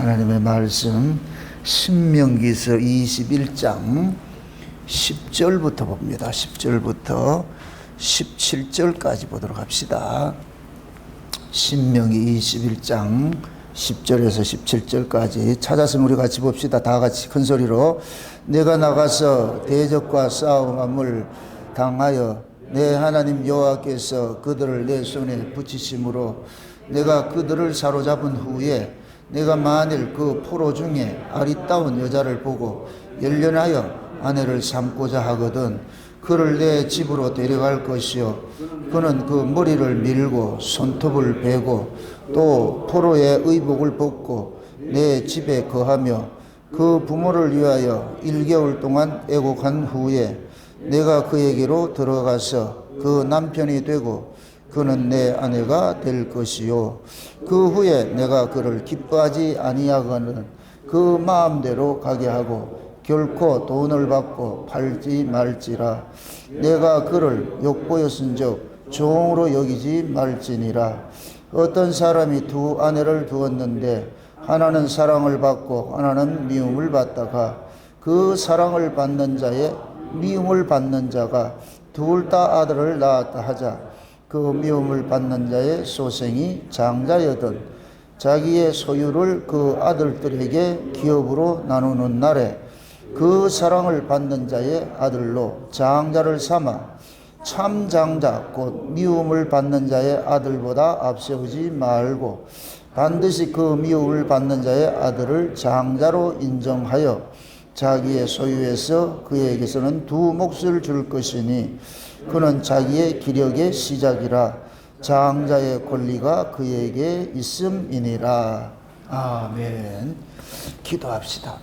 하나님의 말씀 신명기서 21장 10절부터 봅니다. 10절부터 17절까지 보도록 합시다. 신명기 21장 10절에서 17절까지 찾았으면 우리 같이 봅시다. 다 같이 큰 소리로. 내가 나가서 대적과 싸움을 당하여 내 하나님 여호와께서 그들을 내 손에 붙이심으로 내가 그들을 사로잡은 후에 내가 만일 그 포로 중에 아리따운 여자를 보고 연련하여 아내를 삼고자 하거든 그를 내 집으로 데려갈 것이요 그는 그 머리를 밀고 손톱을 베고 또 포로의 의복을 벗고 내 집에 거하며 그 부모를 위하여 1개월 동안 애곡한 후에 내가 그에게로 들어가서 그 남편이 되고 그는 내 아내가 될 것이요 그 후에 내가 그를 기뻐하지 아니하거든 그 마음대로 가게 하고 결코 돈을 받고 팔지 말지라. 내가 그를 욕보였은즉 종으로 여기지 말지니라. 어떤 사람이 두 아내를 두었는데 하나는 사랑을 받고 하나는 미움을 받다가 그 사랑을 받는 자의 미움을 받는 자가 둘 다 아들을 낳았다 하자. 그 미움을 받는 자의 소생이 장자여든 자기의 소유를 그 아들들에게 기업으로 나누는 날에 그 사랑을 받는 자의 아들로 장자를 삼아 참 장자 곧 미움을 받는 자의 아들보다 앞세우지 말고 반드시 그 미움을 받는 자의 아들을 장자로 인정하여 자기의 소유에서 그에게서는 두 몫을 줄 것이니 그는 자기의 기력의 시작이라. 장자의 권리가 그에게 있음이니라. 아멘. 기도합시다.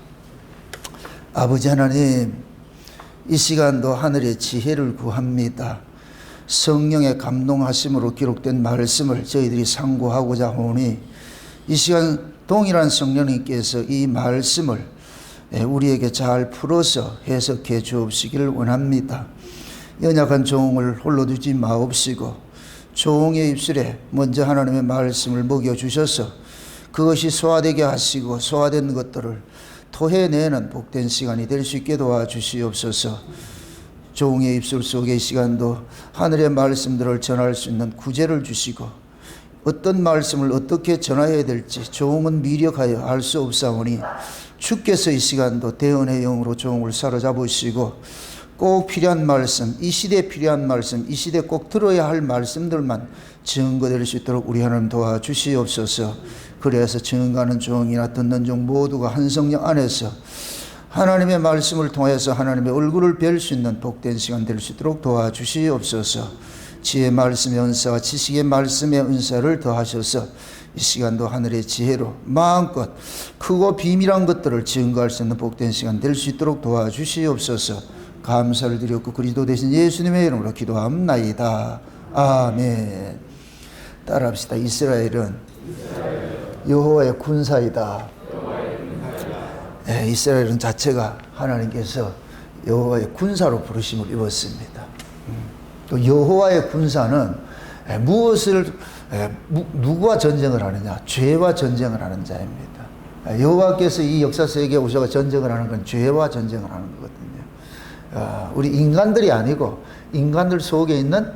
아버지 하나님, 이 시간도 하늘의 지혜를 구합니다. 성령의 감동하심으로 기록된 말씀을 저희들이 상고하고자 하오니 이 시간 동일한 성령님께서 이 말씀을 우리에게 잘 풀어서 해석해 주옵시기를 원합니다. 연약한 종을 홀로 두지 마옵시고 종의 입술에 먼저 하나님의 말씀을 먹여주셔서 그것이 소화되게 하시고 소화된 것들을 토해내는 복된 시간이 될 수 있게 도와주시옵소서. 종의 입술 속의 시간도 하늘의 말씀들을 전할 수 있는 구제를 주시고 어떤 말씀을 어떻게 전해야 될지 종은 미력하여 알 수 없사오니 주께서 이 시간도 대언의 영으로 종을 사로잡으시고 꼭 필요한 말씀, 이 시대에 필요한 말씀, 이 시대에 꼭 들어야 할 말씀들만 증거될 수 있도록 우리 하나님 도와주시옵소서. 그래서 증거하는 종이나 듣는 종 모두가 한 성령 안에서 하나님의 말씀을 통해서 하나님의 얼굴을 뵐 수 있는 복된 시간 될 수 있도록 도와주시옵소서. 지혜의 말씀의 은사와 지식의 말씀의 은사를 더하셔서 이 시간도 하늘의 지혜로 마음껏 크고 비밀한 것들을 증거할 수 있는 복된 시간 될 수 있도록 도와주시옵소서. 감사를 드렸고 그리스도 대신 예수님의 이름으로 기도합나이다. 아멘. 따라합시다. 이스라엘은 여호와의 군사이다. 이스라엘은 자체가 하나님께서 여호와의 군사로 부르심을 입었습니다. 또 여호와의 군사는 무엇을 누구와 전쟁을 하느냐? 죄와 전쟁을 하는 자입니다. 여호와께서 이 역사 세계에 오셔서 전쟁을 하는 건 죄와 전쟁을 하는 거거든요. 우리 인간들이 아니고 인간들 속에 있는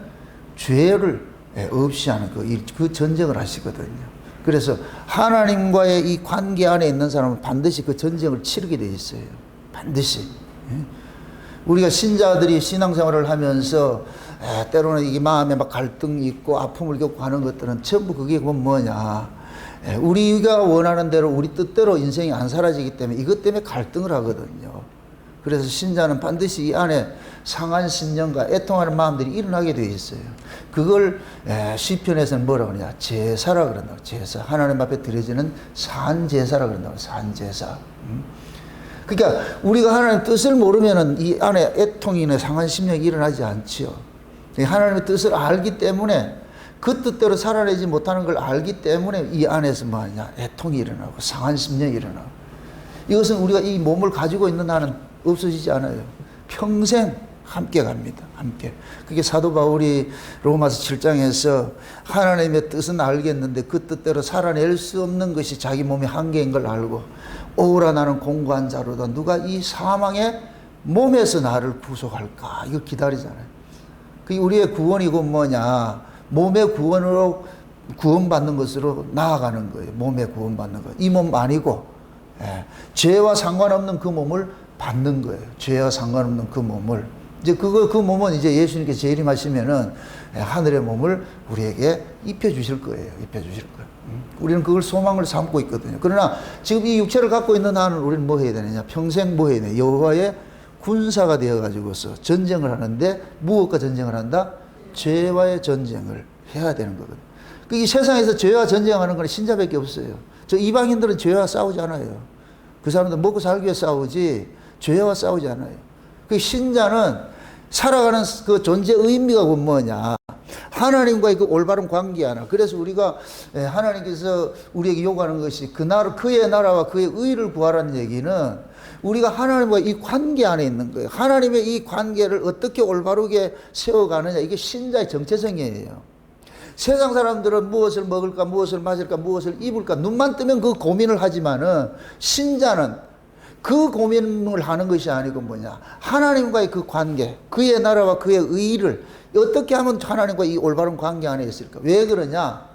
죄를 없이 하는 그 전쟁을 하시거든요. 그래서 하나님과의 이 관계 안에 있는 사람은 반드시 그 전쟁을 치르게 돼 있어요. 반드시. 우리가 신자들이 신앙생활을 하면서 때로는 이게 마음에 막 갈등이 있고 아픔을 겪고 하는 것들은 전부 그게 뭐냐. 우리가 원하는 대로 우리 뜻대로 인생이 안 사라지기 때문에 이것 때문에 갈등을 하거든요. 그래서 신자는 반드시 이 안에 상한 심령과 애통하는 마음들이 일어나게 되어 있어요. 그걸 시편에서는 뭐라고 그러냐? 제사라 그런다고. 제사. 하나님 앞에 드려지는 산제사라 그런다고. 산제사. 그러니까 우리가 하나님의 뜻을 모르면은 이 안에 애통이나 상한 심령이 일어나지 않지요. 하나님의 뜻을 알기 때문에 그 뜻대로 살아내지 못하는 걸 알기 때문에 이 안에서 뭐하냐? 애통이 일어나고 상한 심령이 일어나고. 이것은 우리가 이 몸을 가지고 있는 한은 없어지지 않아요. 평생 함께 갑니다. 함께. 그게 사도 바울이 로마서 7장에서 하나님의 뜻은 알겠는데 그 뜻대로 살아낼 수 없는 것이 자기 몸의 한계인 걸 알고 오라 나는 공고한 자로다. 누가 이 사망의 몸에서 나를 구속할까? 이거 기다리잖아요. 그게 우리의 구원이고 뭐냐? 몸의 구원으로 구원받는 것으로 나아가는 거예요. 몸의 구원받는 거. 이 몸 아니고 죄와 상관없는 그 몸을 받는 거예요. 죄와 상관없는 그 몸을. 이제 그 몸은 이제 예수님께서 재림하시면은 하늘의 몸을 우리에게 입혀 주실 거예요. 입혀 주실 거예요. 우리는 그걸 소망을 삼고 있거든요. 그러나 지금 이 육체를 갖고 있는 한은 우리는 뭐 해야 되느냐? 평생 뭐 해야 되냐? 여호와의 군사가 되어 가지고서 전쟁을 하는데 무엇과 전쟁을 한다? 죄와의 전쟁을 해야 되는 거거든요. 이 세상에서 죄와 전쟁하는 건 신자밖에 없어요. 저 이방인들은 죄와 싸우지 않아요. 그 사람들 먹고 살기 위해 싸우지 죄와 싸우지 않아요. 그 신자는 살아가는 그 존재 의미가 뭐냐? 하나님과의 그 올바른 관계 하나. 그래서 우리가 하나님께서 우리에게 요구하는 것이 그 나라, 그의 나라와 그의 의를 구하라는 얘기는 우리가 하나님과 이 관계 안에 있는 거예요. 하나님의 이 관계를 어떻게 올바르게 세워가느냐. 이게 신자의 정체성이에요. 세상 사람들은 무엇을 먹을까, 무엇을 마실까, 무엇을 입을까, 눈만 뜨면 그 고민을 하지만은 신자는 그 고민을 하는 것이 아니고 뭐냐. 하나님과의 그 관계, 그의 나라와 그의 의를 어떻게 하면 하나님과 이 올바른 관계 안에 있을까? 왜 그러냐?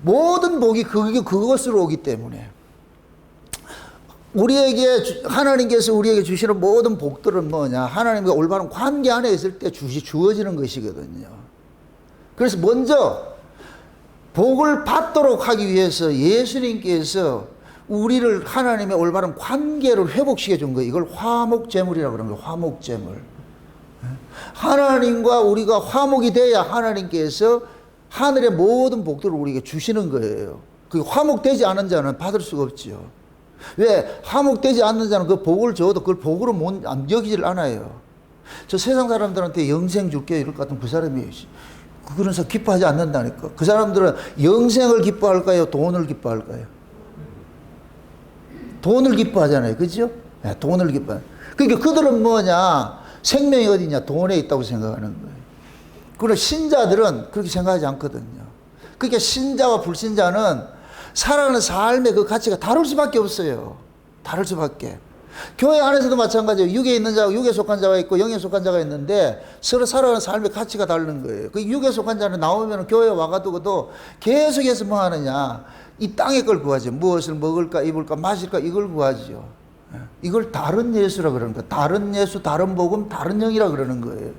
모든 복이 그것으로 오기 때문에. 우리에게, 하나님께서 우리에게 주시는 모든 복들은 뭐냐? 하나님과 올바른 관계 안에 있을 때 주어지는 것이거든요. 그래서 먼저 복을 받도록 하기 위해서 예수님께서 우리를 하나님의 올바른 관계를 회복시켜 준 거예요. 이걸 화목제물이라고 그러는 거예요. 화목제물. 하나님과 우리가 화목이 돼야 하나님께서 하늘의 모든 복들을 우리에게 주시는 거예요. 그 화목되지 않은 자는 받을 수가 없지요. 왜? 화목되지 않는 자는 그 복을 줘도 그걸 복으로 여기질 않아요. 저 세상 사람들한테 영생 줄게 이럴 것 같으면 그 사람이 그러면서 기뻐하지 않는다니까. 그 사람들은 영생을 기뻐할까요? 돈을 기뻐할까요? 돈을 기뻐하잖아요. 그죠? 네, 돈을 기뻐. 그러니까 그들은 뭐냐? 생명이 어디냐? 돈에 있다고 생각하는 거예요. 그러나 신자들은 그렇게 생각하지 않거든요. 그러니까 신자와 불신자는 살아가는 삶의 그 가치가 다를 수밖에 없어요. 다를 수밖에. 교회 안에서도 마찬가지예요. 육에 있는 자와 육에 속한 자가 있고 영에 속한 자가 있는데 서로 살아가는 삶의 가치가 다른 거예요. 그 육에 속한 자는 나오면 교회에 와가지고도 계속해서 뭐 하느냐? 이 땅의 걸 구하죠. 무엇을 먹을까, 입을까, 마실까 이걸 구하죠. 이걸 다른 예수라 그러는 거예요. 다른 예수, 다른 복음, 다른 영이라 그러는 거예요.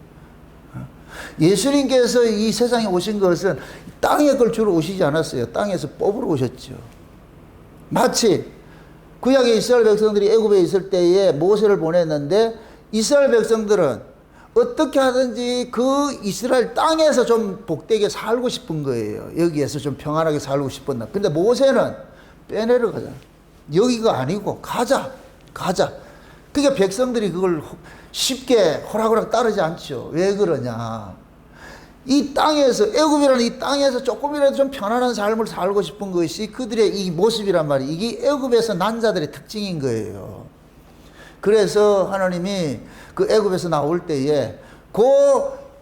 예수님께서 이 세상에 오신 것은 땅의 걸 주로 오시지 않았어요. 땅에서 뽑으러 오셨죠. 마치 구약의 이스라엘 백성들이 애굽에 있을 때에 모세를 보냈는데 이스라엘 백성들은 어떻게 하든지 그 이스라엘 땅에서 좀 복되게 살고 싶은 거예요. 여기에서 좀 평안하게 살고 싶었나. 근데 모세는 빼내려 가자. 여기가 아니고 가자. 그러니까 백성들이 그걸 쉽게 호락호락 따르지 않죠. 왜 그러냐. 이 땅에서, 애굽이라는 이 땅에서 조금이라도 좀 편안한 삶을 살고 싶은 것이 그들의 이 모습이란 말이에요. 이게 애굽에서 난 자들의 특징인 거예요. 그래서 하나님이 그 애굽에서 나올 때에 그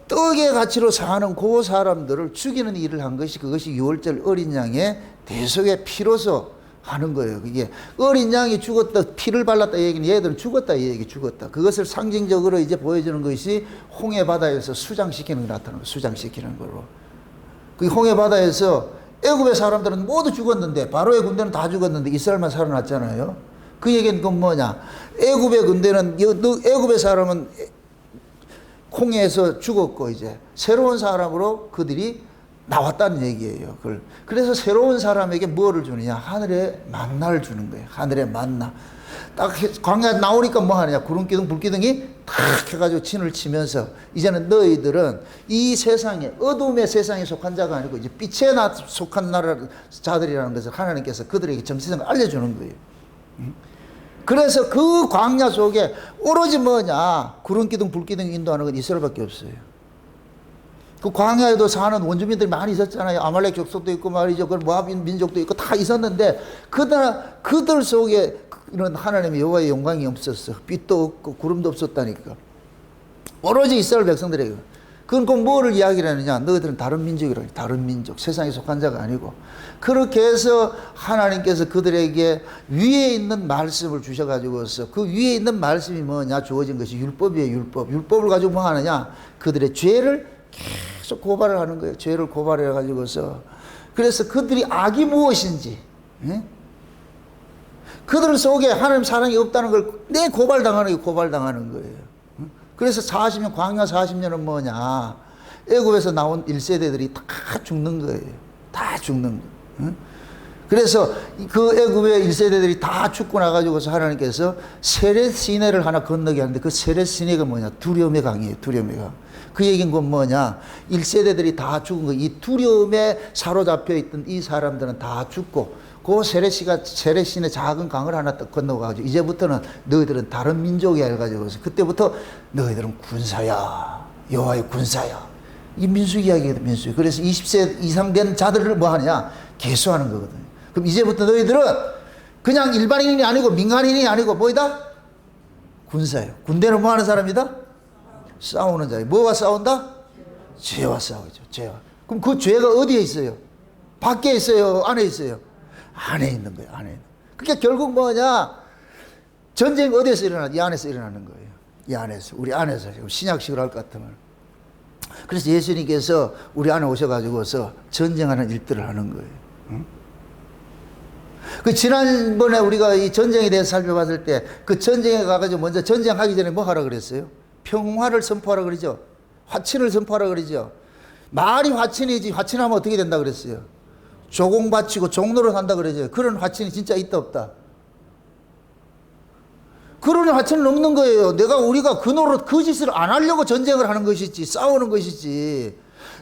떡의 가치로 사는 그 사람들을 죽이는 일을 한 것이 그것이 유월절 어린 양의 대속의 피로서 하는 거예요. 그게 어린 양이 죽었다, 피를 발랐다 얘기는 얘들은 죽었다 이 얘기 죽었다. 그것을 상징적으로 이제 보여주는 것이 홍해 바다에서 수장시키는 게 나타나는 거예요. 수장시키는 거로. 그 홍해 바다에서 애굽의 사람들은 모두 죽었는데 바로의 군대는 다 죽었는데 이스라엘만 살아났잖아요. 그 얘기는 그건 뭐냐? 애굽의 군대는 애굽의 사람은 홍해에서 죽었고 이제 새로운 사람으로 그들이 나왔다는 얘기예요. 그래서 새로운 사람에게 뭐를 주느냐? 하늘의 만나를 주는 거예요. 하늘의 만나. 딱 광야 나오니까 뭐 하느냐? 구름기둥, 불기둥이 탁 해가지고 진을 치면서 이제는 너희들은 이 세상에, 어둠의 세상에 속한 자가 아니고 이제 빛에 속한 나라 자들이라는 것을 하나님께서 그들에게 정체성을 알려주는 거예요. 그래서 그 광야 속에 오로지 뭐냐? 구름기둥, 불기둥 인도하는 건 이스라엘밖에 없어요. 그 광야에도 사는 원주민들이 많이 있었잖아요. 아말렉 족속도 있고 말이죠. 그 모압 민족도 있고 다 있었는데 그들 속에 이런 하나님의 여호와의 영광이 없었어. 빛도 없고 구름도 없었다니까. 오로지 이스라엘 백성들에게. 그건 꼭 뭐를 이야기를 하느냐. 너희들은 다른 민족이라고. 다른 민족. 세상에 속한 자가 아니고. 그렇게 해서 하나님께서 그들에게 위에 있는 말씀을 주셔가지고서 그 위에 있는 말씀이 뭐냐. 주어진 것이 율법이에요. 율법. 율법을 가지고 뭐 하느냐. 그들의 죄를 계속 고발을 하는 거예요. 죄를 고발해 가지고서. 그래서 그들이 악이 무엇인지, 예? 그들 속에 하나님 사랑이 없다는 걸 내 고발당하는 게 고발당하는 거예요. 그래서 40년, 광야 40년은 뭐냐. 애굽에서 나온 1세대들이 다 죽는 거예요. 다 죽는 거예요. 그래서 그 애굽의 1세대들이 다 죽고 나가지고서 하나님께서 세렛 시내를 하나 건너게 하는데 그 세렛 시내가 뭐냐. 두려움의 강이에요. 두려움의 강. 그 얘기는 건 뭐냐. 1세대들이 다 죽은 거. 이 두려움에 사로잡혀 있던 이 사람들은 다 죽고 그 세렛시내 작은 강을 하나 딱 건너가지고 이제부터는 너희들은 다른 민족이야 해가지고 그때부터 너희들은 군사야. 여호와의 군사야. 이 민수기 이야기거든. 민수기. 그래서 20세 이상 된 자들을 뭐 하냐. 계수하는 거거든요. 그럼 이제부터 너희들은 그냥 일반인이 아니고 민간인이 아니고 뭐이다? 군사예요. 군대는 뭐 하는 사람이다? 싸우는 자예요. 뭐와 싸운다? 죄와 싸우죠. 죄와. 그럼 그 죄가 어디에 있어요? 밖에 있어요? 안에 있어요? 안에 있는 거예요. 안에 있는. 그러니까 결국 뭐냐? 전쟁 어디에서 일어나냐? 이 안에서 일어나는 거예요. 이 안에서. 우리 안에서. 신약식으로 할 것 같으면. 그래서 예수님께서 우리 안에 오셔가지고서 전쟁하는 일들을 하는 거예요. 응? 그 지난번에 우리가 이 전쟁에 대해서 살펴봤을 때 그 전쟁에 가가지고 먼저 전쟁하기 전에 뭐 하라 그랬어요? 평화를 선포하라 그러죠. 화친을 선포하라 그러죠. 말이 화친이지 화친하면 어떻게 된다 그랬어요? 조공 바치고 종로를 한다 그러죠. 그런 화친이 진짜 있다 없다? 그런 화친은 없는 거예요. 우리가 그 노릇 그 짓을 안 하려고 전쟁을 하는 것이지 싸우는 것이지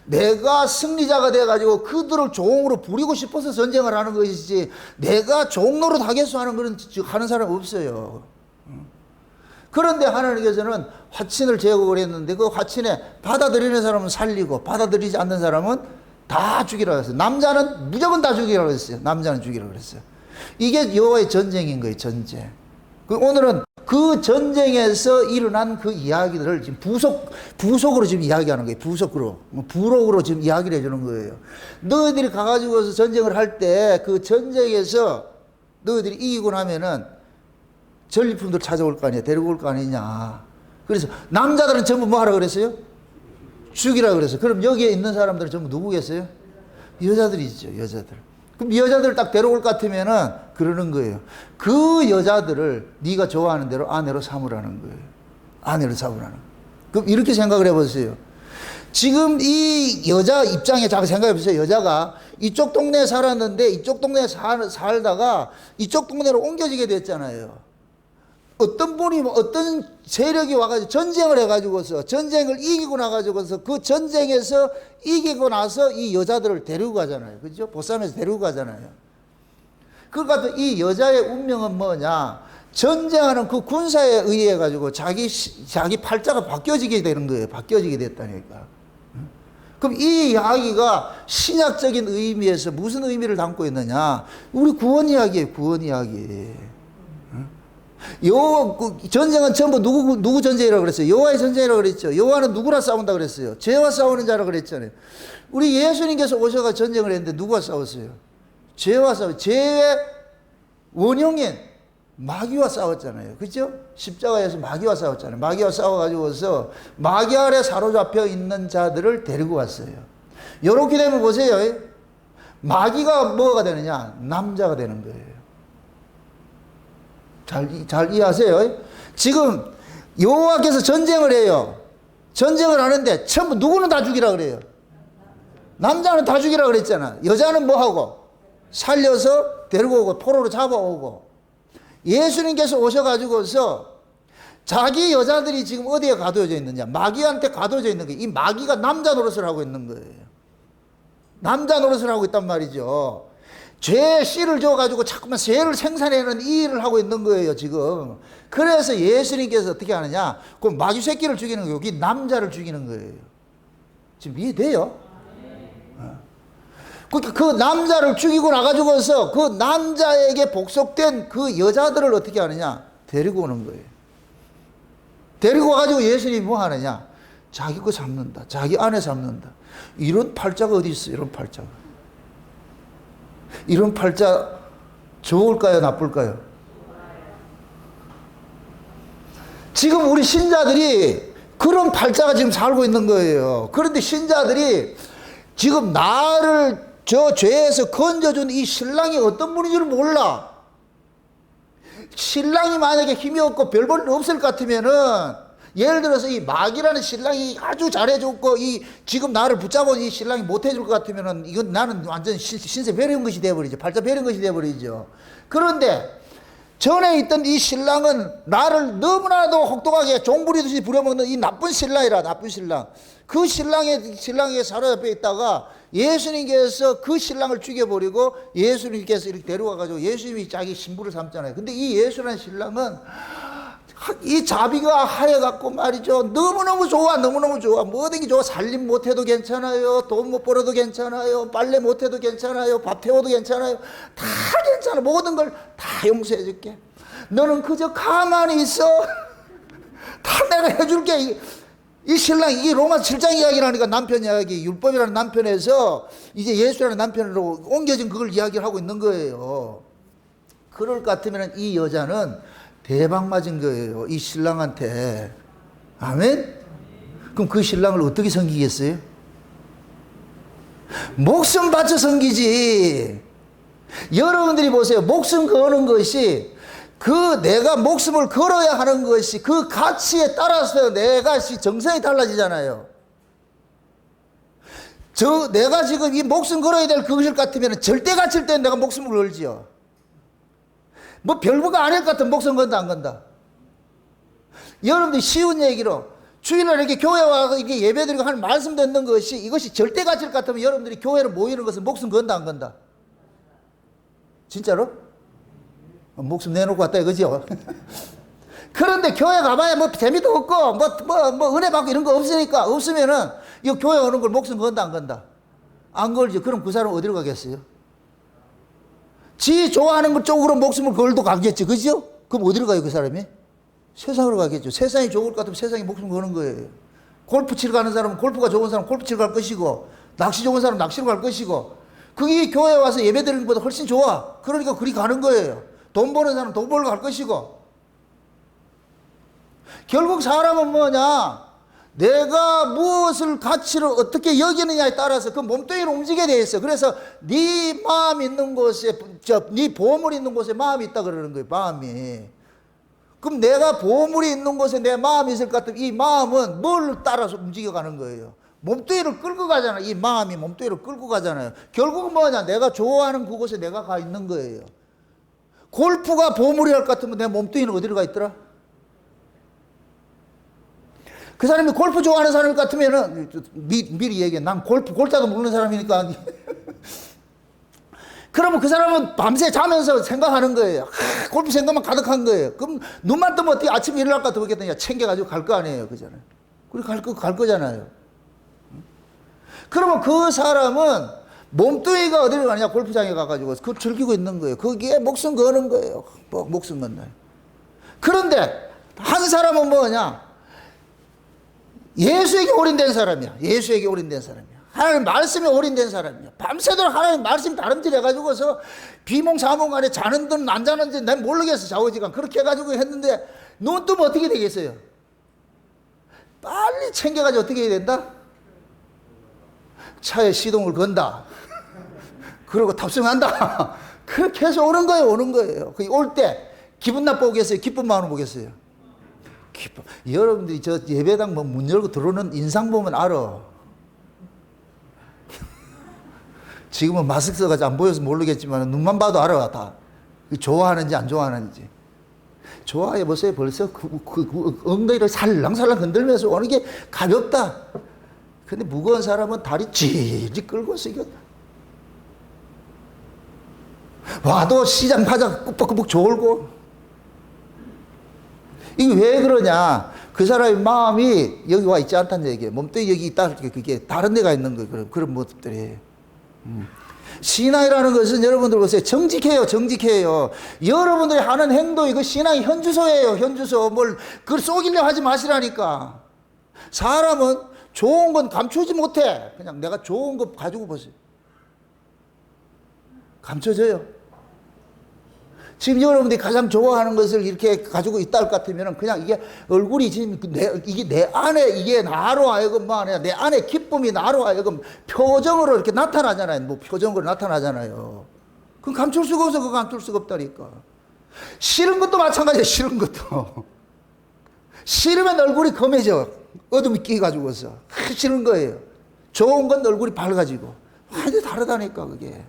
내가 승리자가 돼가지고 그들을 종으로 부리고 싶어서 전쟁을 하는 것이지 내가 종 노릇 하겠소 하는 그런 하는 사람 없어요. 그런데 하나님께서는 화친을 제공을 했는데 그 화친에 받아들이는 사람은 살리고 받아들이지 않는 사람은 다 죽이라고 했어요. 남자는 무조건 다 죽이라고 했어요. 남자는 죽이라고 그랬어요. 이게 여호와의 전쟁인 거예요. 전쟁. 오늘은 그 전쟁에서 일어난 그 이야기들을 지금 부속으로 지금 이야기하는 거예요. 부록으로 지금 이야기를 해주는 거예요. 너희들이 가가지고서 전쟁을 할 때 그 전쟁에서 너희들이 이기고 나면은 전리품들 찾아올 거 아니야. 데리고 올 거 아니냐. 그래서 남자들은 전부 뭐 하라 그랬어요? 죽이라 그랬어요. 그럼 여기에 있는 사람들은 전부 누구겠어요? 여자들이죠. 여자들. 그럼 여자들을 딱 데려올 것 같으면은 그러는 거예요. 그 여자들을 네가 좋아하는 대로 아내로 삼으라는 거예요. 아내로 삼으라는 거예요. 그럼 이렇게 생각을 해보세요. 지금 이 여자 입장에 잘 생각해 보세요. 여자가 이쪽 동네에 살았는데 이쪽 동네에 살다가 이쪽 동네로 옮겨지게 됐잖아요. 어떤 분이 어떤 세력이 와가지고 전쟁을 해가지고서 전쟁을 이기고 나가지고서 그 전쟁에서 이기고 나서 이 여자들을 데리고 가잖아요. 그죠? 보쌈에서 데리고 가잖아요. 그러니까 이 여자의 운명은 뭐냐? 전쟁하는 그 군사에 의해 가지고 자기 팔자가 바뀌어지게 되는 거예요. 바뀌어지게 됐다니까. 그럼 이 이야기가 신약적인 의미에서 무슨 의미를 담고 있느냐? 우리 구원 이야기예요. 구원 이야기. 전쟁은 전부 누구 전쟁이라고 그랬어요? 여호와의 전쟁이라고 그랬죠. 여호와는 누구랑 싸운다 그랬어요? 죄와 싸우는 자라고 그랬잖아요. 우리 예수님께서 오셔가 전쟁을 했는데 누구와 싸웠어요? 죄와 싸웠어요. 죄의 원흉인 마귀와 싸웠잖아요. 그죠? 십자가에서 마귀와 싸웠잖아요. 마귀와 싸워가지고서 마귀 아래 사로잡혀 있는 자들을 데리고 왔어요. 이렇게 되면 보세요. 마귀가 뭐가 되느냐? 남자가 되는 거예요. 잘 이해하세요. 지금 여호와께서 전쟁을 해요. 전쟁을 하는데 전부 누구는 다 죽이라 그래요. 남자는 다 죽이라 그랬잖아. 여자는 뭐 하고? 살려서 데리고 오고 포로로 잡아오고. 예수님께서 오셔가지고서 자기 여자들이 지금 어디에 가둬져 있느냐? 마귀한테 가둬져 있는 거예요. 이 마귀가 남자 노릇을 하고 있는 거예요. 남자 노릇을 하고 있단 말이죠. 죄의 씨를 줘가지고 자꾸만 죄를 생산해내는 이 일을 하고 있는 거예요, 지금. 그래서 예수님께서 어떻게 하느냐? 그 마귀 새끼를 죽이는 거예요. 여기 남자를 죽이는 거예요. 지금 이해돼요? 그 남자를 죽이고 나가지고서 그 남자에게 복속된 그 여자들을 어떻게 하느냐? 데리고 오는 거예요. 데리고 와가지고 예수님이 뭐 하느냐? 자기 거 잡는다. 자기 아내 잡는다. 이런 팔자가 어디 있어? 이런 팔자가. 이런 팔자 좋을까요? 나쁠까요? 지금 우리 신자들이 그런 팔자가 지금 살고 있는 거예요. 그런데 신자들이 지금 나를 저 죄에서 건져준 이 신랑이 어떤 분인 줄 몰라. 신랑이 만약에 힘이 없고 별 볼 일 없을 것 같으면은, 예를 들어서 이 마귀라는 신랑이 아주 잘해줬고 이 지금 나를 붙잡은 이 신랑이 못해줄 것 같으면은, 이건 나는 완전 신세 배려인 것이 되어버리죠. 팔자 배려인 것이 되어버리죠. 그런데 전에 있던 이 신랑은 나를 너무나도 혹독하게 종부리듯이 부려먹는 이 나쁜 신랑이라, 나쁜 신랑. 그 신랑의 사로 옆에 있다가 예수님께서 그 신랑을 죽여버리고 예수님께서 이렇게 데려와가지고 예수님이 자기 신부를 삼잖아요. 근데 이 예수라는 신랑은 이 자비가 하얘갖고 말이죠. 너무너무 좋아, 너무너무 좋아. 뭐든지 좋아. 살림 못해도 괜찮아요. 돈 못 벌어도 괜찮아요. 빨래 못해도 괜찮아요. 밥 태워도 괜찮아요. 다 괜찮아. 모든 걸 다 용서해줄게. 너는 그저 가만히 있어. 다 내가 해줄게. 이 신랑, 이 로마 7장 이야기라니까 남편 이야기, 율법이라는 남편에서 이제 예수라는 남편으로 옮겨진 그걸 이야기를 하고 있는 거예요. 그럴 것 같으면 이 여자는 대박 맞은 거예요. 이 신랑한테. 아멘? 그럼 그 신랑을 어떻게 섬기겠어요? 목숨 바쳐 섬기지. 여러분들이 보세요. 목숨 거는 것이, 그 내가 목숨을 걸어야 하는 것이 그 가치에 따라서 내가 정성이 달라지잖아요. 내가 지금 이 목숨 걸어야 될 그것일 것 같으면 절대 가치일 때 내가 목숨을 걸지요. 뭐 별거가 아닐 것 같은 목숨 건다 안 건다. 여러분들 쉬운 얘기로 주일날 이렇게 교회 와서 이렇게 예배드리고 하는 말씀 듣는 것이, 이것이 절대 가치일 것 같으면 여러분들이 교회로 모이는 것은 목숨 건다 안 건다. 진짜로? 목숨 내놓고 왔다 이거죠. 그런데 교회 가봐야 뭐 재미도 없고 뭐 은혜 받고 이런 거 없으면은 이 교회 오는 걸 목숨 건다 안 건다. 안 걸죠. 그럼 그 사람 어디로 가겠어요? 지 좋아하는 것 쪽으로 목숨을 걸도 가겠죠. 그죠? 그럼 어디로 가요, 그 사람이? 세상으로 가겠죠. 세상이 좋을 것 같으면 세상에 목숨 거는 거예요. 골프 치러 가는 사람은 골프가 좋은 사람은 골프 치러 갈 것이고, 낚시 좋은 사람은 낚시로 갈 것이고, 그게 교회에 와서 예배 드리는 것보다 훨씬 좋아. 그러니까 그리 가는 거예요. 돈 버는 사람은 돈 벌러 갈 것이고. 결국 사람은 뭐냐? 내가 무엇을 가치로 어떻게 여기느냐에 따라서 그 몸뚱이를 움직이게 돼 있어. 그래서 네 마음 있는 곳에, 네 보물 있는 곳에 마음이 있다 그러는 거예요. 마음이. 그럼 내가 보물이 있는 곳에 내 마음이 있을 것 같으면 이 마음은 뭘 따라서 움직여가는 거예요. 몸뚱이를 끌고 가잖아요. 이 마음이 몸뚱이를 끌고 가잖아요. 결국은 뭐냐? 내가 좋아하는 그곳에 내가 가 있는 거예요. 골프가 보물이 할 것 같으면 내 몸뚱이는 어디로 가 있더라? 그 사람이 골프 좋아하는 사람일 것 같으면은, 미리 얘기해. 난 골자도 모르는 사람이니까. 그러면 그 사람은 밤새 자면서 생각하는 거예요. 골프 생각만 가득한 거예요. 그럼 눈만 뜨면 어떻게 아침에 일어날 것 같으면 그냥 챙겨가지고 갈 거 아니에요. 그잖아요. 그리고 갈 거잖아요. 그러면 그 사람은 몸뚱이가 어디로 가느냐? 골프장에 가가지고 그걸 즐기고 있는 거예요. 거기에 목숨 거는 거예요. 목숨 건다. 그런데 한 사람은 뭐냐? 예수에게 올인된 사람이야. 예수에게 올인된 사람이야. 하나님 말씀에 올인된 사람이야. 밤새도록 하나님 말씀 다름질 해가지고서 비몽사몽 간에 자는든 안 자는지 난 모르겠어. 좌우지간 그렇게 해가지고 했는데 눈 뜨면 어떻게 되겠어요? 빨리 챙겨가지고 어떻게 해야 된다? 차에 시동을 건다. 그리고 탑승한다. 그렇게 해서 오는 거예요. 오는 거예요. 올 때 기분 나빠 오겠어요? 기쁜 마음으로 보겠어요? 여러분들이 저 예배당 문 열고 들어오는 인상 보면 알아. 지금은 마스크 써가지고 안 보여서 모르겠지만 눈만 봐도 알아. 다 좋아하는지 안 좋아하는지. 좋아해 보세요. 벌써 그 엉덩이를 살랑살랑 흔들면서 오는 게 가볍다. 근데 무거운 사람은 다리 질질 끌고서 이거 와도 시장 바닥 꾸벅꾸벅 졸고. 이게 왜 그러냐? 그 사람의 마음이 여기 와 있지 않다는 얘기예요. 몸뚱이 여기 있다. 그게 다른 데가 있는 거예요. 그런 모습들이. 신앙이라는 것은 여러분들 보세요. 정직해요, 정직해요. 여러분들이 하는 행동이 그 신앙의 현주소예요, 현주소. 뭘, 그걸 속이려 하지 마시라니까. 사람은 좋은 건 감추지 못해. 그냥 내가 좋은 거 가지고 보세요. 감춰져요. 지금 여러분들이 가장 좋아하는 것을 이렇게 가지고 있다 할 것 같으면 그냥 이게 얼굴이 지금 이게 내 안에 이게 나로 하여금 뭐 내 안에 기쁨이 나로 하여금 표정으로 이렇게 나타나잖아요. 뭐 표정으로 나타나잖아요. 그건 감출 수가 없어. 그거 감출 수가 없다니까. 싫은 것도 마찬가지예요. 싫은 것도. 싫으면 얼굴이 검해져. 어둠이 끼가지고서. 싫은 거예요. 좋은 건 얼굴이 밝아지고. 완전히 다르다니까 그게.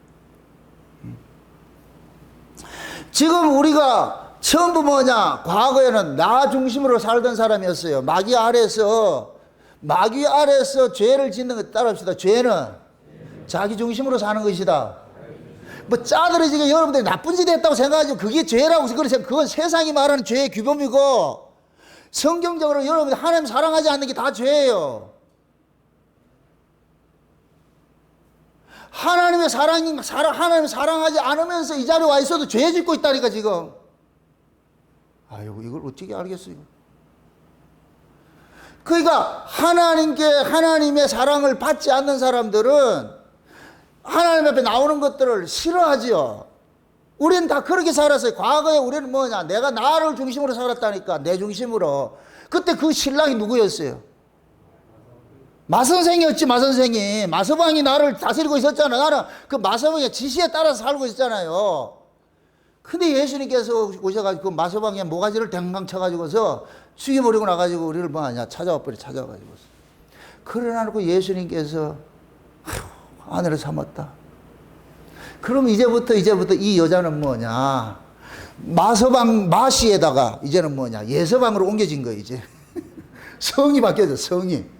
지금 우리가 전부 뭐냐? 과거에는 나 중심으로 살던 사람이었어요. 마귀 아래서 죄를 짓는 것 따라합시다. 죄는 자기 중심으로 사는 것이다. 뭐 짜들어지게 여러분들이 나쁜 짓 했다고 생각하죠. 그게 죄라고 그건 세상이 말하는 죄의 규범이고 성경적으로 여러분들 하나님 사랑하지 않는 게 다 죄예요. 하나님 사랑하지 않으면서 이 자리에 와 있어도 죄 짓고 있다니까, 지금. 아이고, 이걸 어떻게 알겠어요? 그러니까, 하나님의 사랑을 받지 않는 사람들은 하나님 앞에 나오는 것들을 싫어하지요. 우리는 다 그렇게 살았어요. 과거에 우리는 뭐냐? 내가 나를 중심으로 살았다니까, 내 중심으로. 그때 그 신랑이 누구였어요? 마선생이었지, 마선생이. 마서방이 나를 다스리고 있었잖아. 나는 그 마서방의 지시에 따라서 살고 있었잖아요. 근데 예수님께서 오셔가지고 그 마서방의 모가지를 댕강 쳐가지고서 죽여버리고 나가지고 우리를 뭐하냐? 찾아와가지고서. 그러나놓고 예수님께서 아내를 삼았다. 그럼 이제부터 이 여자는 뭐냐? 마시에다가 이제는 뭐냐? 예서방으로 옮겨진 거예요, 이제. 성이 바뀌어져, 성이.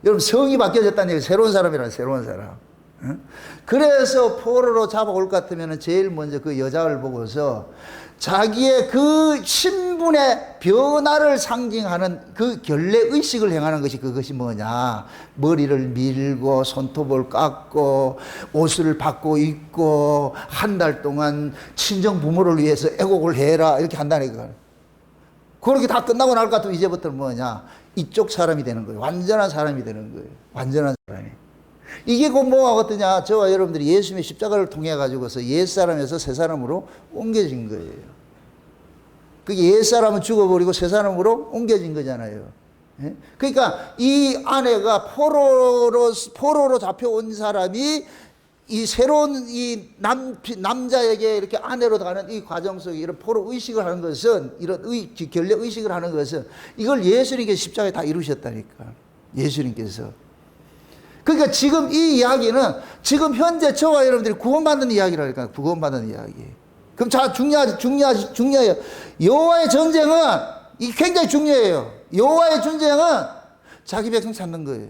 여러분, 성이 바뀌어졌다는 얘기, 새로운 사람이라, 새로운 사람. 그래서 포로로 잡아올 것 같으면 제일 먼저 그 여자를 보고서 자기의 그 신분의 변화를 상징하는 그 결례의식을 행하는 것이 그것이 뭐냐. 머리를 밀고 손톱을 깎고 옷을 바꿔 입고 한 달 동안 친정 부모를 위해서 애곡을 해라. 이렇게 한다니까. 그렇게 다 끝나고 날 것 같으면 이제부터는 뭐냐. 이쪽 사람이 되는 거예요. 완전한 사람이 되는 거예요. 완전한 사람이. 이게 곧 뭐가 어떠냐. 저와 여러분들이 예수님의 십자가를 통해 가지고서 옛사람에서 새사람으로 옮겨진 거예요. 그게 옛사람은 죽어버리고 새사람으로 옮겨진 거잖아요. 예? 그러니까 이 아내가 포로로 잡혀온 사람이 이 새로운 이 남자에게 이렇게 아내로 가는 이 과정 속에 이런 포로 의식을 하는 것은, 이런 결례 의식을 하는 것은 이걸 예수님께서 십자가에 다 이루셨다니까. 예수님께서. 그러니까 지금 이 이야기는 지금 현재 저와 여러분들이 구원받는 이야기라니까. 구원받는 이야기. 그럼 자, 중요해요. 여호와의 전쟁은 이 굉장히 중요해요. 여호와의 전쟁은 자기 백성 찾는 거예요.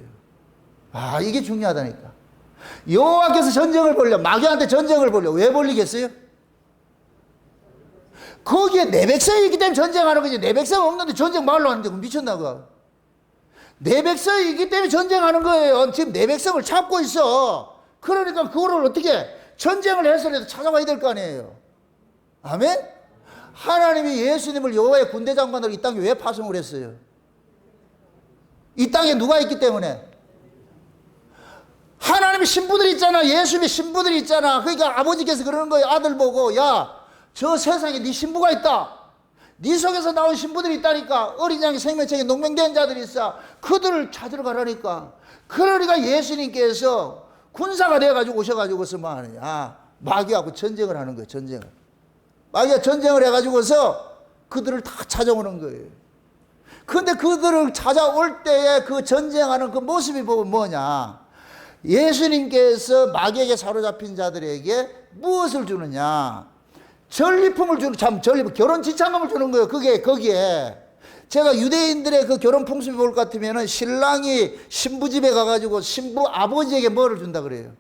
아, 이게 중요하다니까. 여호와께서 전쟁을 벌려, 마귀한테 전쟁을 벌려. 왜 벌리겠어요? 거기에 내 백성이 있기 때문에 전쟁하는 거지. 내 백성 없는데 전쟁 말로 하는데 미쳤나 봐. 내 백성이 있기 때문에 전쟁하는 거예요. 지금 내 백성을 찾고 있어. 그러니까 그거를 어떻게 전쟁을 해서라도 찾아와야 될 거 아니에요. 아멘? 하나님이 예수님을 여호와의 군대 장관으로 이 땅에 왜 파송을 했어요? 이 땅에 누가 있기 때문에? 하나님의 신부들이 있잖아. 예수님의 신부들이 있잖아. 그러니까 아버지께서 그러는 거예요. 아들 보고, 야, 저 세상에 네 신부가 있다. 네 속에서 나온 신부들이 있다니까. 어린 양의 생명책에 농명된 자들이 있어. 그들을 찾으러 가라니까. 그러니까 예수님께서 군사가 되어가지고 오셔가지고서 뭐 하느냐. 마귀하고 전쟁을 하는 거예요. 전쟁을. 마귀가 전쟁을 해가지고서 그들을 다 찾아오는 거예요. 그런데 그들을 찾아올 때에 그 전쟁하는 그 모습이 보면 뭐냐. 예수님께서 마귀에게 사로잡힌 자들에게 무엇을 주느냐? 전리품을 주는, 결혼 지참금을 주는 거예요. 그게, 거기에. 제가 유대인들의 그 결혼 풍습이 볼 것 같으면 신랑이 신부 집에 가가지고 신부 아버지에게 뭐를 준다 그래요?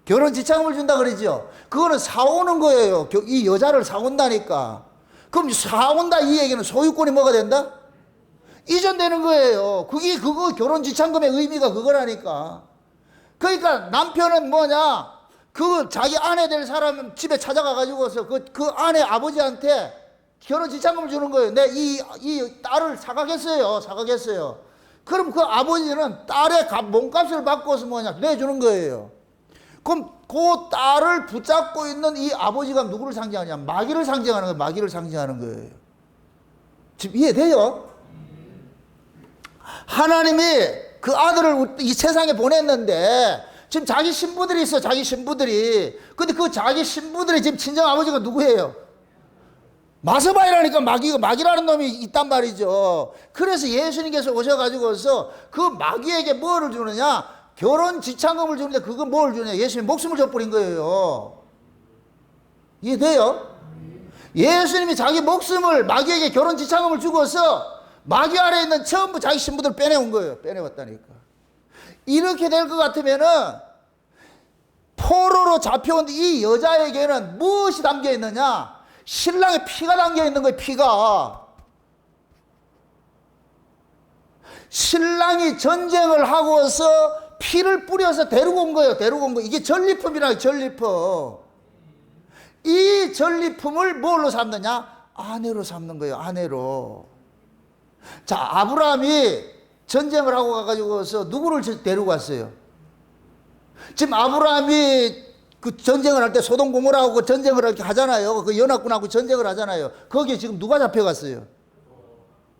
결혼 지참금을 준다 그러죠? 그거는 사오는 거예요. 이 여자를 사온다니까. 그럼 사온다 이 얘기는 소유권이 뭐가 된다? 이전되는 거예요. 그거 결혼 지참금의 의미가 그거라니까. 그러니까 남편은 뭐냐? 그 자기 아내 될 사람 집에 찾아가가지고서 그 아내 아버지한테 결혼 지참금을 주는 거예요. 내 이 딸을 사가겠어요. 사가겠어요. 그럼 그 아버지는 딸의 몸값을 바꿔서 뭐냐 내주는 거예요. 그럼 그 딸을 붙잡고 있는 이 아버지가 누구를 상징하냐? 마귀를 상징하는 거예요. 마귀를 상징하는 거예요. 지금 이해돼요? 하나님이 그 아들을 이 세상에 보냈는데 지금 자기 신부들이 있어. 자기 신부들이. 근데 그 자기 신부들이 지금 친정 아버지가 누구예요? 마서바이라니까 마귀라는 놈이 있단 말이죠. 그래서 예수님께서 오셔가지고서 그 마귀에게 뭐를 주느냐? 결혼 지참금을 주는데 그거 뭘 주냐? 예수님 목숨을 줘버린 거예요. 이해돼요? 예수님이 자기 목숨을 마귀에게 결혼 지참금을 주고서 마귀 아래에 있는 전부 자기 신부들 빼내온 거예요. 빼내왔다니까. 이렇게 될 것 같으면은 포로로 잡혀온 이 여자에게는 무엇이 담겨 있느냐? 신랑의 피가 담겨 있는 거예요. 피가. 신랑이 전쟁을 하고서 피를 뿌려서 데리고 온 거예요. 데리고 온 거. 이게 전리품이라고. 전리품. 이 전리품을 뭘로 삼느냐? 아내로 삼는 거예요. 아내로. 자, 아브라함이 전쟁을 하고 가가지고서 누구를 데리고 왔어요? 지금 아브라함이 그 전쟁을 할 때 소돔 고모라하고 그 전쟁을 이렇게 하잖아요. 그 연합군하고 전쟁을 하잖아요. 거기에 지금 누가 잡혀갔어요?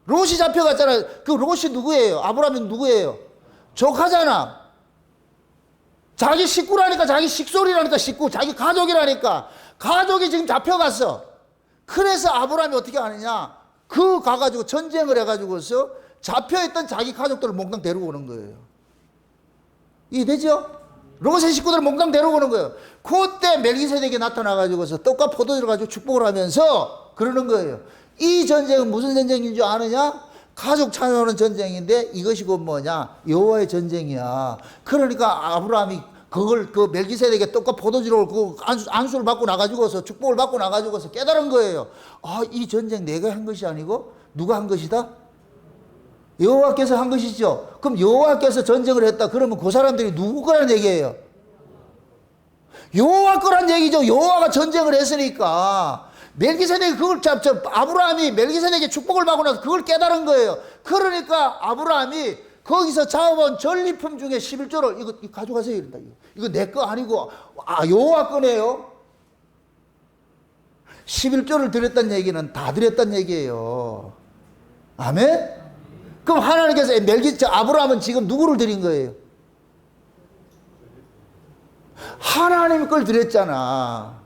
롯이 잡혀갔잖아요. 그 롯이 누구예요? 아브라함이 누구예요? 조카잖아. 자기 식구라니까. 자기 식솔이라니까. 식구. 자기 가족이라니까. 가족이 지금 잡혀갔어. 그래서 아브라함이 어떻게 하느냐? 그 가가지고 전쟁을 해가지고서 잡혀있던 자기 가족들을 몽땅 데리고 오는 거예요. 이해되죠? 롯의 식구들을 몽땅 데리고 오는 거예요. 그때 멜기세덱이 나타나가지고서 떡과 포도주를 가지고 축복을 하면서 그러는 거예요. 이 전쟁은 무슨 전쟁인 줄 아느냐? 가족 찾아오는 전쟁인데 이것이 곧 뭐냐? 여호와의 전쟁이야. 그러니까 아브라함이 그걸 그 멜기세덱의 떡과 포도주를 그 안수를 받고 나가지고서 축복을 받고 나가지고서 깨달은 거예요. 아, 이 전쟁 내가 한 것이 아니고 누가 한 것이다? 여호와께서 한 것이죠. 그럼 여호와께서 전쟁을 했다. 그러면 그 사람들이 누구 거란 얘기예요? 여호와 거란 얘기죠. 여호와가 전쟁을 했으니까. 멜기세덱이 그걸 아브라함이 멜기세덱의 축복을 받고 나서 그걸 깨달은 거예요. 그러니까 아브라함이 거기서 잡아온 전리품 중에 11조를 이거 가져가세요. 이런다. 이거 내 거 아니고 여호와 거네요. 11조를 드렸다는 얘기는 다 드렸다는 얘기예요. 아멘? 그럼 하나님께서 아브라함은 지금 누구를 드린 거예요? 하나님 걸 드렸잖아.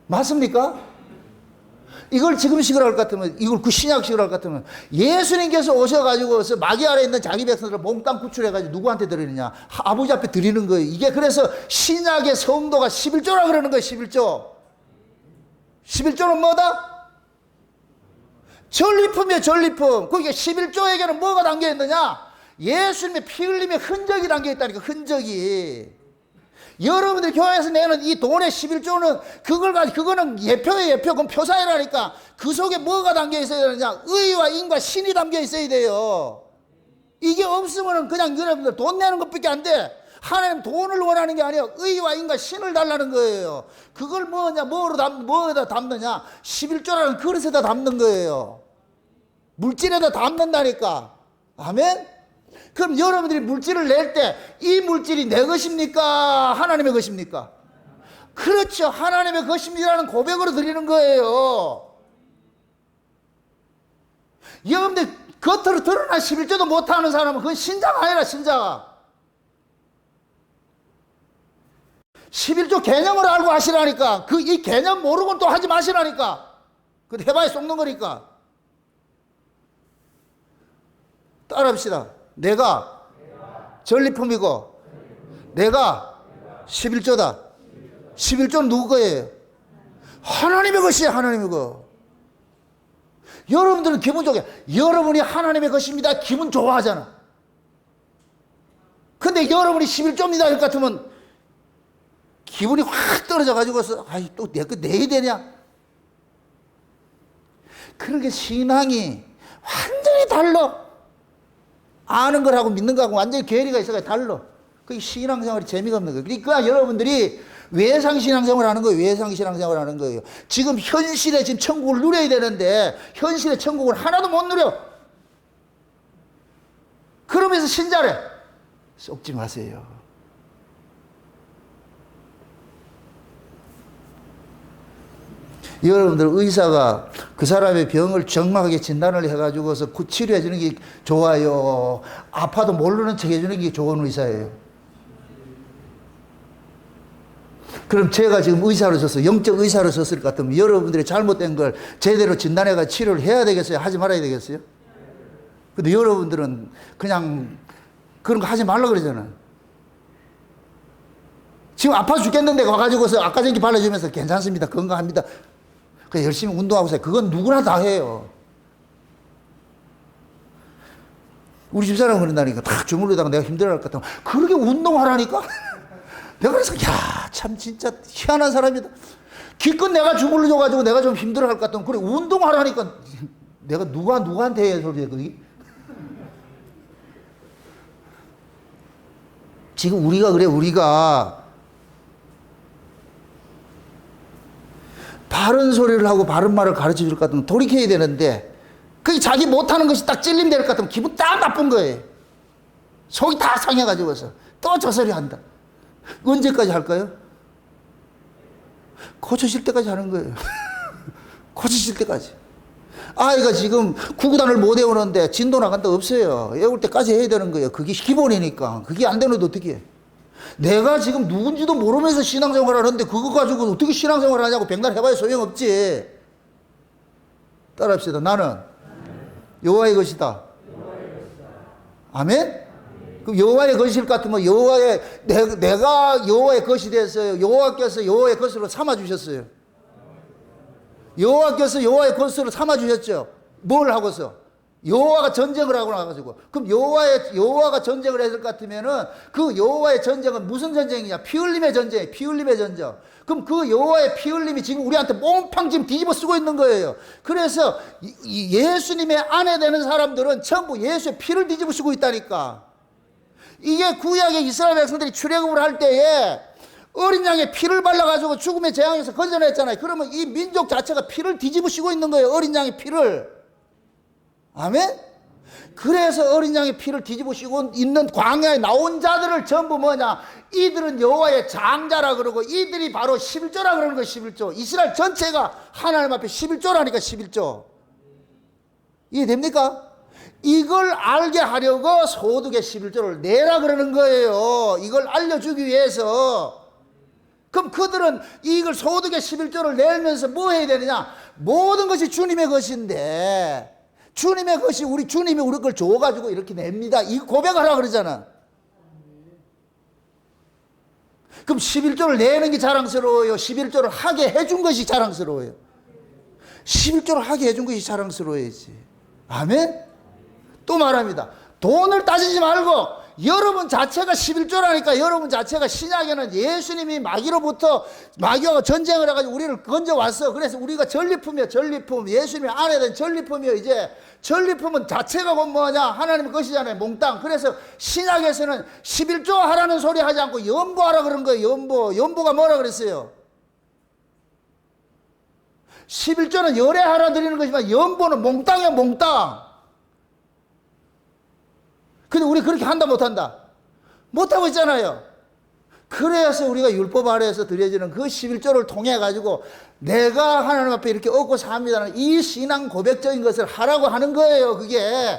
맞습니까? 이걸 지금식으로 할 것 같으면, 이걸 신약식으로 할 것 같으면, 예수님께서 오셔가지고서 마귀 아래에 있는 자기 백성들을 몽땅 구출해가지고 누구한테 드리느냐? 아버지 앞에 드리는 거예요. 이게 그래서 신약의 성도가 11조라 그러는 거예요. 11조. 11조는 뭐다? 전리품이에요. 전리품. 그게 11조에게는 뭐가 담겨 있느냐? 예수님의 피 흘림의 흔적이 담겨 있다니까. 흔적이. 여러분들 교회에서 내는 이 돈의 11조는 그거는 예표예요. 예표. 그건 표사이라니까. 그 속에 뭐가 담겨 있어야 되느냐? 의와 인과 신이 담겨 있어야 돼요. 이게 없으면 그냥 여러분들 돈 내는 것밖에 안 돼. 하나님 돈을 원하는 게 아니에요. 의와 인과 신을 달라는 거예요. 그걸 뭐에다 담느냐? 11조라는 그릇에다 담는 거예요. 물질에다 담는다니까. 아멘? 그럼 여러분들이 물질을 낼 때 이 물질이 내 것입니까? 하나님의 것입니까? 그렇죠. 하나님의 것입니다라는 고백으로 드리는 거예요. 여러분들 겉으로 드러나 11조도 못하는 사람은 그건 신자가 아니라 신자가. 11조 개념을 알고 하시라니까. 이 개념 모르고는 또 하지 마시라니까. 그 해봐야 속는 거니까. 따라합시다. 내가 전리품이고 내가 11조다. 11조는 누구 거예요? 하나님의 것이에요. 하나님의 것. 여러분들은 기분 좋게 여러분이 하나님의 것입니다. 기분 좋아하잖아. 근데 여러분이 11조입니다. 할 것 같으면 기분이 확 떨어져 가지고서 아이 또 내 거 내야 되냐? 그렇게 신앙이 완전히 달라. 아는 거하고 믿는 거하고 완전히 괴리가 있어가 달라. 그 신앙생활이 재미가 없는 거예요. 그러니까 여러분들이 외상신앙생활 하는 거예요. 외상신앙생활 하는 거예요. 지금 현실에 지금 천국을 누려야 되는데 현실의 천국을 하나도 못 누려. 그러면서 신자래. 속지 마세요. 여러분들 의사가 그 사람의 병을 정확하게 진단을 해가지고서 치료해 주는 게 좋아요? 아파도 모르는 척 해주는 게 좋은 의사예요? 그럼 제가 지금 의사로서서 영적 의사로 섰을 것 같으면 여러분들이 잘못된 걸 제대로 진단해가 치료를 해야 되겠어요? 하지 말아야 되겠어요? 근데 여러분들은 그냥 그런 거 하지 말라 그러잖아. 지금 아파 죽겠는데 와가지고서 아까전기 발라주면서 괜찮습니다, 건강합니다, 그냥 열심히 운동하고 있어요. 그건 누구나 다 해요. 우리 집사람은 그런다니까. 딱 주물르다가 내가 힘들어할 것 같으면 그렇게 운동하라니까. 내가 그래서 야, 참 진짜 희한한 사람이다. 기껏 내가 주물러줘가지고 내가 좀 힘들어할 것 같으면 그래 운동하라니까. 내가 누구한테 해야 소리야 그게? 지금 우리가 그래. 우리가 바른 소리를 하고 바른 말을 가르쳐 줄 것 같으면 돌이켜야 되는데 그게 자기 못하는 것이 딱 찔림될 것 같으면 기분 딱 나쁜 거예요. 속이 다 상해가지고서 또 저 소리 한다. 언제까지 할까요? 고쳐질 때까지 하는 거예요. 고쳐질 때까지. 아이가 지금 구구단을 못 외우는데 진도 나간다 없어요. 외울 때까지 해야 되는 거예요. 그게 기본이니까. 그게 안 되는데 어떻게 해? 내가 지금 누군지도 모르면서 신앙생활 하는데 그거 가지고 어떻게 신앙생활 하냐고 백날 해봐야 소용없지. 따라합시다. 나는 여호와의 것이다. 아멘? 그럼 여호와의 것일 것 같으면 내가 여호와의 것이 됐어요. 여호와께서 여호와의 것으로 삼아주셨어요. 여호와께서 여호와의 것으로 삼아주셨죠. 뭘 하고서? 여호와가 전쟁을 하고 나가지고. 그럼 여호와가 전쟁을 했을 것 같으면은 그 여호와의 전쟁은 무슨 전쟁이냐? 피 흘림의 전쟁이에요. 피 흘림의 전쟁. 그럼 그 여호와의 피 흘림이 지금 우리한테 몽팡 지금 뒤집어 쓰고 있는 거예요. 그래서 예수님의 아내 되는 사람들은 전부 예수의 피를 뒤집어 쓰고 있다니까. 이게 구약의 이스라엘 백성들이 출애굽을 할 때에 어린 양의 피를 발라가지고 죽음의 재앙에서 건져냈잖아요. 그러면 이 민족 자체가 피를 뒤집어 쓰고 있는 거예요. 어린 양의 피를. 아멘? 그래서 어린 양의 피를 뒤집어 씌고 있는 광야에 나온 자들을 전부 뭐냐? 이들은 여호와의 장자라 그러고 이들이 바로 11조라 그러는 거예요. 11조. 이스라엘 전체가 하나님 앞에 11조라니까 11조. 이해됩니까? 이걸 알게 하려고 소득의 11조를 내라 그러는 거예요. 이걸 알려주기 위해서. 그럼 그들은 이걸 소득의 11조를 내면서 뭐 해야 되느냐? 모든 것이 주님의 것인데 주님의 것이 주님이 우리 걸 줘가지고 이렇게 냅니다. 이 고백하라 그러잖아. 그럼 11조를 내는 게 자랑스러워요? 11조를 하게 해준 것이 자랑스러워요? 11조를 하게 해준 것이 자랑스러워야지. 아멘? 또 말합니다. 돈을 따지지 말고 여러분 자체가 11조라니까. 여러분 자체가 신약에는 예수님이 마귀와 전쟁을 해가지고 우리를 건져왔어. 그래서 우리가 전리품이야. 전리품. 예수님이 안에 된 전리품이요. 이제 전리품은 자체가 곧 뭐냐? 하나님의 것이잖아요. 몽땅. 그래서 신약에서는 11조 하라는 소리 하지 않고 연보하라 그런 거예요. 연보가 뭐라 그랬어요? 11조는 열애하라 드리는 것이지만 연보는 몽땅이야. 몽땅. 근데 우리 그렇게 한다 못한다? 못하고 있잖아요. 그래서 우리가 율법 아래에서 드려지는 그 11조를 통해 가지고 내가 하나님 앞에 이렇게 얻고 삽니다는 이 신앙 고백적인 것을 하라고 하는 거예요. 그게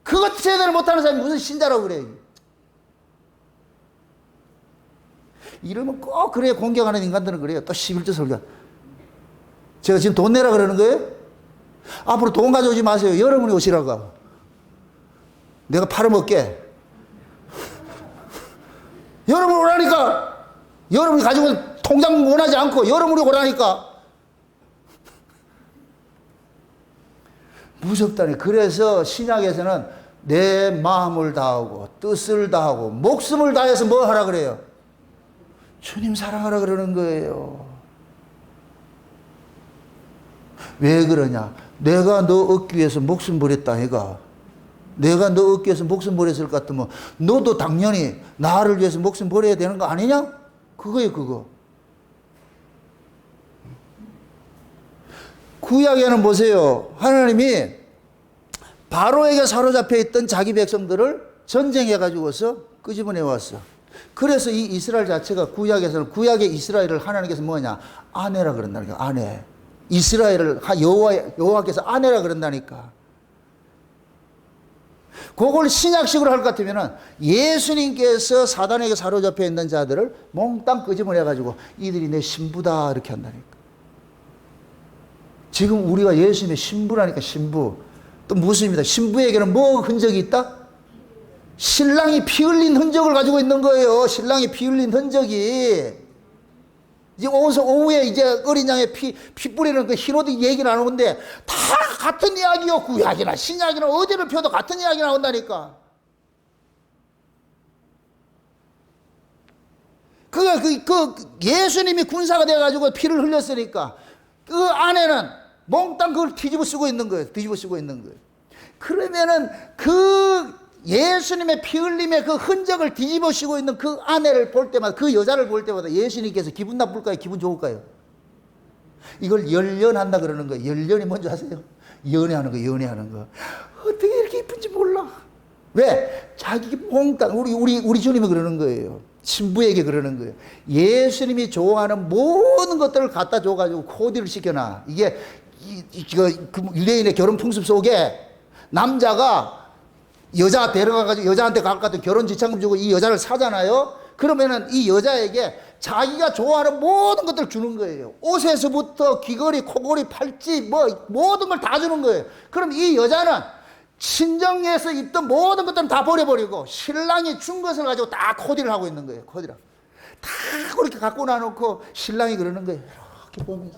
그것 제대로 못하는 사람이 무슨 신자라고 그래요. 이러면 꼭 그래야 공경하는 인간들은 그래요. 또 11조 설교. 제가 지금 돈 내라 그러는 거예요? 앞으로 돈 가져오지 마세요. 여러분이 오시라고. 내가 팔아먹게. 여러분이 오라니까. 여러분이 가지고 통장 원하지 않고 여러분이 오라니까. 무섭다니. 그래서 신약에서는 내 마음을 다하고 뜻을 다하고 목숨을 다해서 뭐 하라 그래요? 주님 사랑하라 그러는 거예요. 왜 그러냐? 내가 너 얻기 위해서 목숨 버렸다 해가. 내가 너 어깨에서 목숨 버렸을 것 같으면 너도 당연히 나를 위해서 목숨 버려야 되는 거 아니냐? 그거예요, 그거. 구약에는 보세요. 하나님이 바로에게 사로잡혀 있던 자기 백성들을 전쟁해가지고서 끄집어내 왔어. 그래서 이 이스라엘 자체가 구약에서는 구약의 이스라엘을 하나님께서 뭐냐? 아내라 그런다니까, 아내. 이스라엘을 여호와께서 아내라 그런다니까. 그걸 신약식으로 할 것 같으면 예수님께서 사단에게 사로잡혀 있는 자들을 몽땅 끄집어내가지고 이들이 내 신부다 이렇게 한다니까. 지금 우리가 예수님의 신부라니까, 신부. 또 무슨입니다. 신부에게는 뭐 흔적이 있다? 신랑이 피 흘린 흔적을 가지고 있는 거예요. 신랑이 피 흘린 흔적이. 이제 오후에 이제 어린 양의 피 뿌리는 그 흰옷 얘기 나오는데 다 같은 이야기요. 구약이나 신약이나 어디를 펴도 같은 이야기 나온다니까. 예수님이 군사가 돼가지고 피를 흘렸으니까 그 안에는 몽땅 그걸 뒤집어 쓰고 있는 거예요. 뒤집어 쓰고 있는 거예요. 그러면은 그 예수님의 피 흘림의 그 흔적을 뒤집어 쓰고 있는 그 아내를 볼 때마다, 그 여자를 볼 때마다 예수님께서 기분 나쁠까요? 기분 좋을까요? 이걸 열연한다 그러는 거예요. 열연이 뭔지 아세요? 연애하는 거, 연애하는 거. 어떻게 이렇게 이쁜지 몰라. 왜? 자기 몽땅, 우리 주님이 그러는 거예요. 신부에게 그러는 거예요. 예수님이 좋아하는 모든 것들을 갖다 줘가지고 코디를 시켜놔. 이게 그 유대인의 결혼 풍습 속에 남자가 여자 데려가가지고 여자한테 가까운 결혼 지참금 주고 이 여자를 사잖아요. 그러면은 이 여자에게 자기가 좋아하는 모든 것들을 주는 거예요. 옷에서부터 귀걸이, 코걸이, 팔찌, 모든 걸 다 주는 거예요. 그럼 이 여자는 친정에서 입던 모든 것들은 다 버려버리고 신랑이 준 것을 가지고 다 코디를 하고 있는 거예요. 코디를. 다 그렇게 갖고 나놓고 신랑이 그러는 거예요. 이렇게 보면서.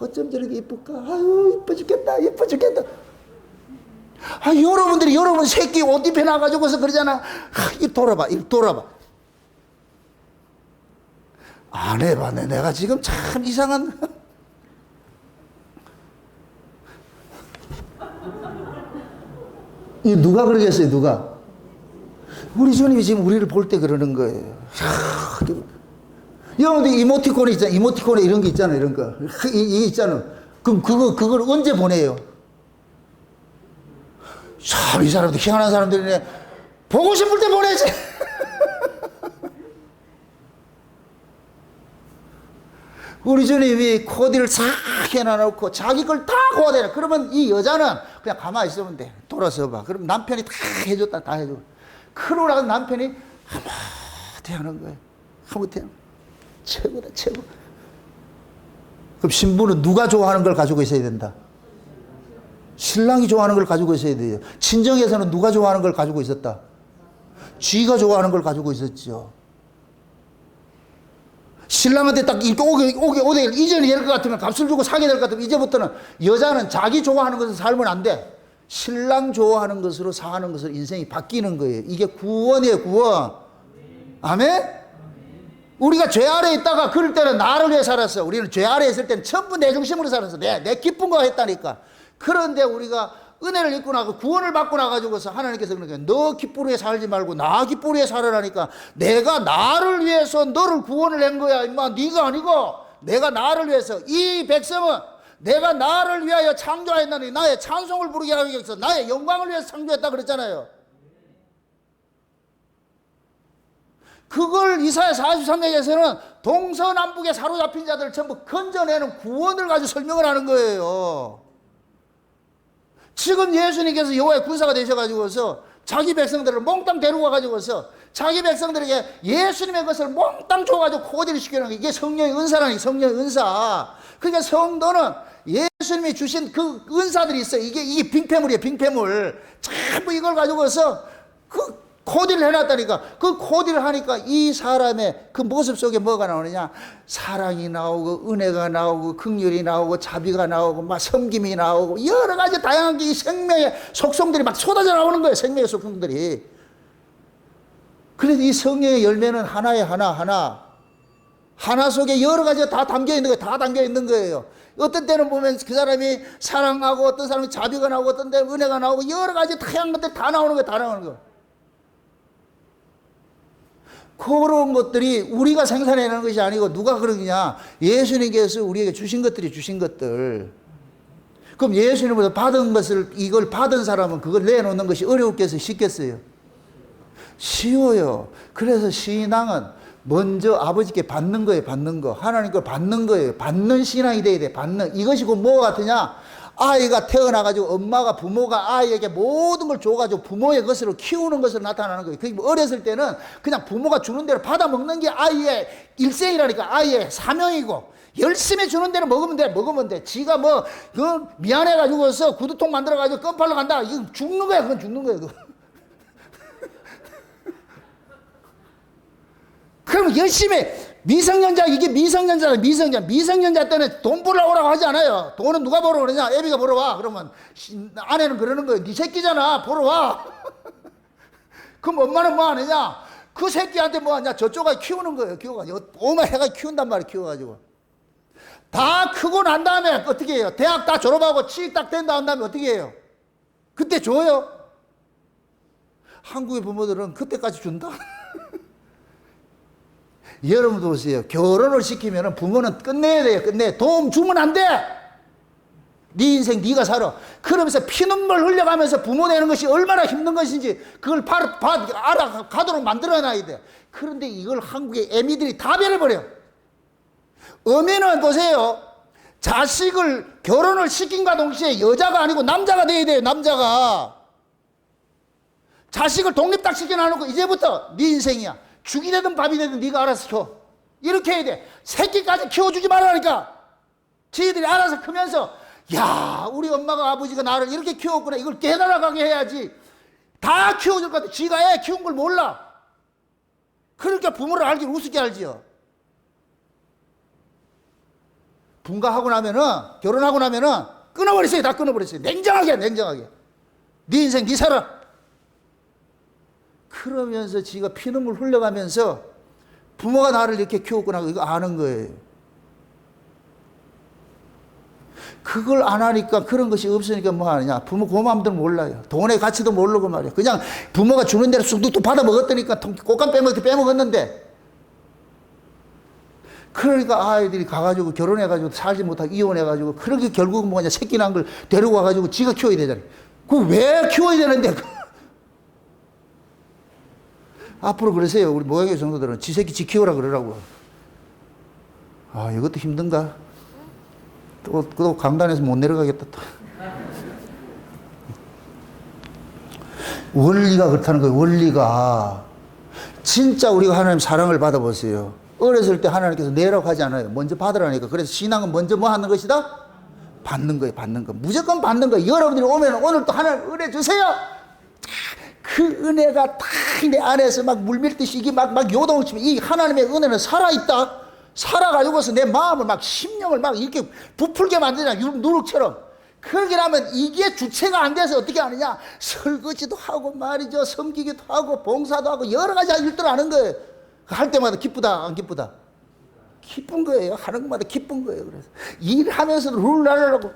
어쩜 저렇게 이쁠까? 아유, 이뻐 죽겠다, 이뻐 죽겠다. 여러분들이 여러분 새끼 옷 입혀 놔가지고서 그러잖아. 입 돌아봐, 입 돌아봐. 안 해봤네. 내가 지금 참 이상한. 이 누가 그러겠어요, 누가? 우리 주님이 지금 우리를 볼 때 그러는 거예요. 여러분들 이모티콘이 있잖아. 이모티콘에 이런 게 있잖아, 이런 거. 이게 있잖아. 그럼 그걸 언제 보내요? 참, 이 사람들 희한한 사람들이네. 보고 싶을 때 보내지. 우리 주님이 코디를 싹 해놔놓고 자기 걸 다 고아대라. 그러면 이 여자는 그냥 가만히 있으면 돼. 돌아서 봐. 그럼 남편이 다 해줬다, 다 해줘. 그러고 나서 남편이 한마디 하는 거예요. 한마디 하는 거예요. 최고다, 최고. 그럼 신부는 누가 좋아하는 걸 가지고 있어야 된다? 신랑이 좋아하는 걸 가지고 있어야 돼요. 친정에서는 누가 좋아하는 걸 가지고 있었다? 쥐가 좋아하는 걸 가지고 있었죠. 신랑한테 딱 오게 이전이 될 것 같으면, 값을 주고 사게 될 것 같으면 이제부터는 여자는 자기 좋아하는 것을 살면 안 돼. 신랑 좋아하는 것으로 사는 것으로 인생이 바뀌는 거예요. 이게 구원이에요, 구원. 아멘? 우리가 죄 아래에 있다가 그럴 때는 나를 위해 살았어. 우리는 죄 아래에 있을 때는 전부 내 중심으로 살았어. 내 기쁜 거 했다니까. 그런데 우리가 은혜를 입고 나고 구원을 받고 나가지고서 하나님께서 그러는 거예요. 너 기쁘게 살지 말고 나 기쁘게 살아라니까. 내가 나를 위해서 너를 구원을 한 거야. 임마, 네가 아니고 내가 나를 위해서. 이 백성은 내가 나를 위하여 창조하였나니 나의 찬송을 부르게 하기 위해서 나의 영광을 위해서 창조했다 그랬잖아요. 그걸 이사야 43장에서는 동서남북에 사로잡힌 자들을 전부 건져내는 구원을 가지고 설명을 하는 거예요. 지금 예수님께서 여호와의 군사가 되셔가지고서 자기 백성들을 몽땅 데리고 가가지고서 자기 백성들에게 예수님의 것을 몽땅 줘가지고 코디를 시켜놓은 게 이게 성령의 은사라니, 성령의 은사. 그러니까 성도는 예수님이 주신 그 은사들이 있어요. 이게 빙패물이에요, 빙패물. 전부 이걸 가지고서 그 코디를 해놨다니까. 그 코디를 하니까 이 사람의 그 모습 속에 뭐가 나오느냐? 사랑이 나오고 은혜가 나오고 긍휼이 나오고 자비가 나오고 막 섬김이 나오고 여러 가지 다양한 게 이 생명의 속성들이 막 쏟아져 나오는 거예요. 생명의 속성들이. 그래서 이 성령의 열매는 하나에 하나 하나 속에 여러 가지가 다 담겨 있는 거예요. 다 담겨 있는 거예요. 어떤 때는 보면 그 사람이 사랑하고 어떤 사람이 자비가 나오고 어떤 때는 은혜가 나오고 여러 가지 다양한 것들 다 나오는 거예요. 다 나오는 거예요. 그런 것들이 우리가 생산해내는 것이 아니고 누가 그러느냐? 예수님께서 우리에게 주신 것들이 주신 것들. 그럼 예수님으로부터 받은 것을, 이걸 받은 사람은 그걸 내놓는 것이 어렵겠어요? 쉽겠어요? 쉬워요. 그래서 신앙은 먼저 아버지께 받는 거예요. 받는 거. 하나님 걸 받는 거예요. 받는 신앙이 돼야 돼. 받는. 이것이 곧 뭐가 같으냐? 아이가 태어나가지고 엄마가, 부모가 아이에게 모든 걸 줘가지고 부모의 것으로 키우는 것으로 나타나는 거예요. 그게 어렸을 때는 그냥 부모가 주는 대로 받아 먹는 게 아이의 일생이라니까. 아이의 사명이고, 열심히 주는 대로 먹으면 돼. 먹으면 돼. 지가 뭐 미안해가지고서 구두통 만들어가지고 껌팔러 간다. 이거 죽는 거야. 그건 죽는 거야. 그거. 그럼 열심히 미성년자, 이게 미성년자다. 미성년자 때는 돈 벌어오라고 하지 않아요. 돈은 누가 벌어 그러냐? 애비가 벌어와. 그러면 아내는 그러는 거예요. 네 새끼잖아. 벌어와. 그럼 엄마는 뭐 하느냐? 그 새끼한테 뭐 하냐? 저쪽에 키우는 거예요. 키워가지고 오만 해가 키운단 말이에요. 키워가지고 다 크고 난 다음에 어떻게 해요? 대학 다 졸업하고 취직 딱 된 다음에 어떻게 해요? 그때 줘요? 한국의 부모들은 그때까지 준다. 여러분도 보세요. 결혼을 시키면 부모는 끝내야 돼요. 끝내. 도움 주면 안 돼. 네 인생 네가 살아. 그러면서 피눈물 흘려가면서 부모 되는 것이 얼마나 힘든 것인지 그걸 알아가도록 만들어놔야 돼. 그런데 이걸 한국의 애미들이 다 배려버려. 어미는 보세요. 자식을 결혼을 시킨과 동시에 여자가 아니고 남자가 돼야 돼요. 남자가. 자식을 독립 딱 시켜놔놓고 이제부터 네 인생이야. 죽이 되든 밥이 되든 네가 알아서 키워. 이렇게 해야 돼. 새끼까지 키워주지 말라니까. 지들이 알아서 크면서 야, 우리 엄마가 아버지가 나를 이렇게 키웠구나. 이걸 깨달아가게 해야지. 다 키워줄 것 같아. 지가 애 키운 걸 몰라. 그러니까 부모를 알긴 우습게 알지요. 분가하고 나면은, 결혼하고 나면은 끊어버렸어요. 다 끊어버렸어요. 냉정하게. 네 인생 네 살아. 그러면서 지가 피눈물 흘려가면서 부모가 나를 이렇게 키웠구나. 이거 아는 거예요. 그걸 안 하니까 그런 것이 없으니까 뭐 하느냐. 부모 고마움도 몰라요. 돈의 가치도 모르고 말이야. 그냥 부모가 주는 대로 쑥쑥 받아 먹었더니까 꽃감 빼먹었는데. 그러니까 아이들이 가가지고 결혼해가지고 살지 못하고 이혼해가지고 그렇게 결국은 뭐냐. 새끼 난 걸 데리고 와가지고 지가 키워야 되잖아요. 그걸 왜 키워야 되는데. 앞으로 그러세요. 우리 모양의 성도들은 지 새끼 지 키워라 그러라고. 아, 이것도 힘든가? 또 강단에서 못 내려가겠다. 또. 원리가 그렇다는 거예요. 원리가. 진짜 우리가 하나님 사랑을 받아보세요. 어렸을 때 하나님께서 내라고 하지 않아요. 먼저 받으라니까. 그래서 신앙은 먼저 뭐 하는 것이다? 받는 거예요. 받는 거. 무조건 받는 거예요. 여러분들이 오면 오늘 또 하나님 은혜 주세요. 그 은혜가 다 내 안에서 막 물밀듯이 이게 막 요동을 치면 이 하나님의 은혜는 살아있다. 살아가지고서 내 마음을 막 심령을 막 이렇게 부풀게 만드냐. 누룩처럼. 그러게 하면 이게 주체가 안 돼서 어떻게 하느냐. 설거지도 하고 말이죠. 섬기기도 하고 봉사도 하고 여러 가지 일들을 하는 거예요. 할 때마다 기쁘다 안 기쁘다? 기쁜 거예요. 하는 것마다 기쁜 거예요. 그래서 일하면서도 룰라라고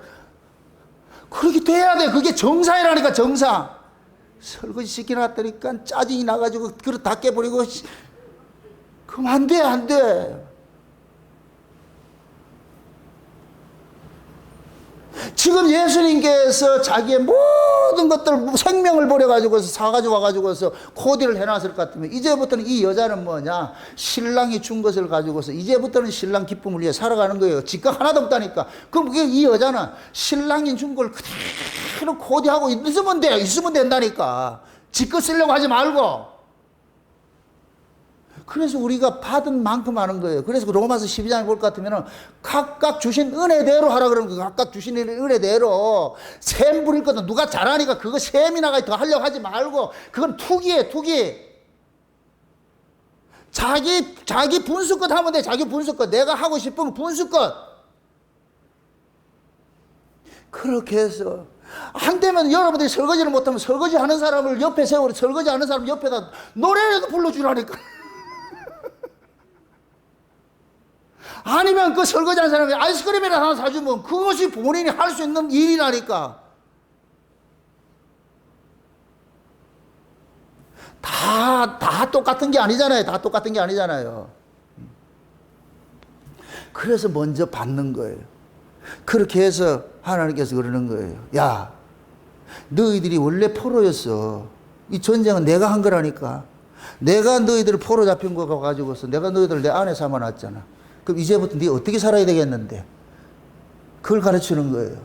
그렇게 돼야 돼. 그게 정상이라니까. 정상. 설거지 시켜놨다니까 짜증이 나가지고 그릇 다 깨버리고 그럼 안 돼. 안 돼. 지금 예수님께서 자기의 모든 것들 생명을 버려가지고서 사가지고 와가지고서 코디를 해놨을 것 같으면 이제부터는 이 여자는 뭐냐. 신랑이 준 것을 가지고서 이제부터는 신랑 기쁨을 위해 살아가는 거예요. 지가 하나도 없다니까. 그럼 그게 이 여자는 신랑이 준 걸 그대로 코디하고 있으면 돼요. 있으면 된다니까. 지껏 쓰려고 하지 말고. 그래서 우리가 받은 만큼 하는 거예요. 그래서 로마서 12장에 볼 것 같으면 각각 주신 은혜대로 하라 그러는 거예요. 각각 주신 은혜대로. 셈 부릴 것도 누가 잘하니까 그거 셈이나 더 하려고 하지 말고 그건 투기예요. 투기. 자기 분수껏 하면 돼. 자기 분수껏. 내가 하고 싶으면 분수껏. 그렇게 해서 안 되면 여러분들이 설거지를 못하면 설거지 하는 사람을 옆에 세우고 설거지 하는 사람 옆에다 노래라도 불러주라니까. 아니면 그 설거지하는 사람이 아이스크림이라도 하나 사주면 그것이 본인이 할 수 있는 일이라니까. 다 똑같은 게 아니잖아요. 다 똑같은 게 아니잖아요. 그래서 먼저 받는 거예요. 그렇게 해서 하나님께서 그러는 거예요. 야, 너희들이 원래 포로였어. 이 전쟁은 내가 한 거라니까. 내가 너희들을 포로 잡힌 거 가지고서 내가 너희들을 내 안에 삼아놨잖아. 그럼 이제부터 네 어떻게 살아야 되겠는데? 그걸 가르치는 거예요.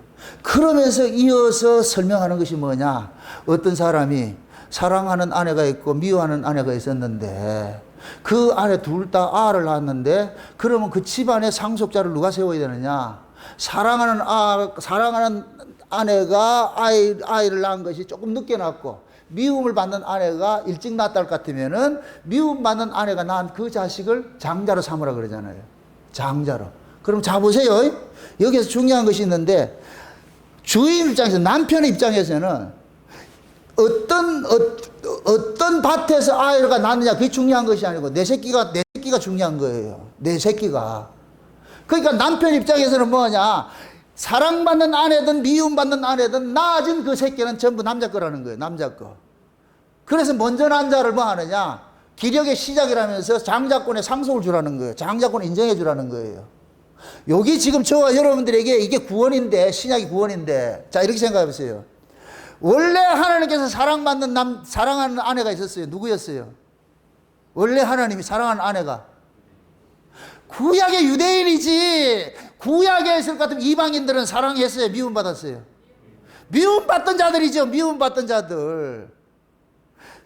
그러면서 이어서 설명하는 것이 뭐냐? 어떤 사람이 사랑하는 아내가 있고 미워하는 아내가 있었는데 그 아내 둘 다 아를 낳았는데 그러면 그 집안의 상속자를 누가 세워야 되느냐? 사랑하는 아내가 아이를 낳은 것이 조금 늦게 낳고 미움을 받는 아내가 일찍 낳았다 할 것 같으면은 미움받는 아내가 낳은 그 자식을 장자로 삼으라 그러잖아요. 장자로. 그럼 자 보세요. 여기서 중요한 것이 있는데 주인 입장에서 남편의 입장에서는 어떤 밭에서 아이가 낳느냐 그게 중요한 것이 아니고 내 새끼가 중요한 거예요. 내 새끼가. 그러니까 남편 입장에서는 뭐냐? 사랑받는 아내든 미움받는 아내든 낳아진 그 새끼는 전부 남자 거라는 거예요. 남자 거. 그래서 먼저 난 자를 뭐 하느냐? 기력의 시작이라면서 장자권의 상속을 주라는 거예요. 장자권을 인정해 주라는 거예요. 여기 지금 저와 여러분들에게 이게 구원인데, 신약이 구원인데, 자, 이렇게 생각해 보세요. 원래 하나님께서 사랑하는 아내가 있었어요. 누구였어요? 원래 하나님이 사랑하는 아내가 구약의 유대인이지. 구약에 있을 것 같으면 이방인들은 사랑했어요? 미움받았어요? 미움받던 자들이죠. 미움받던 자들.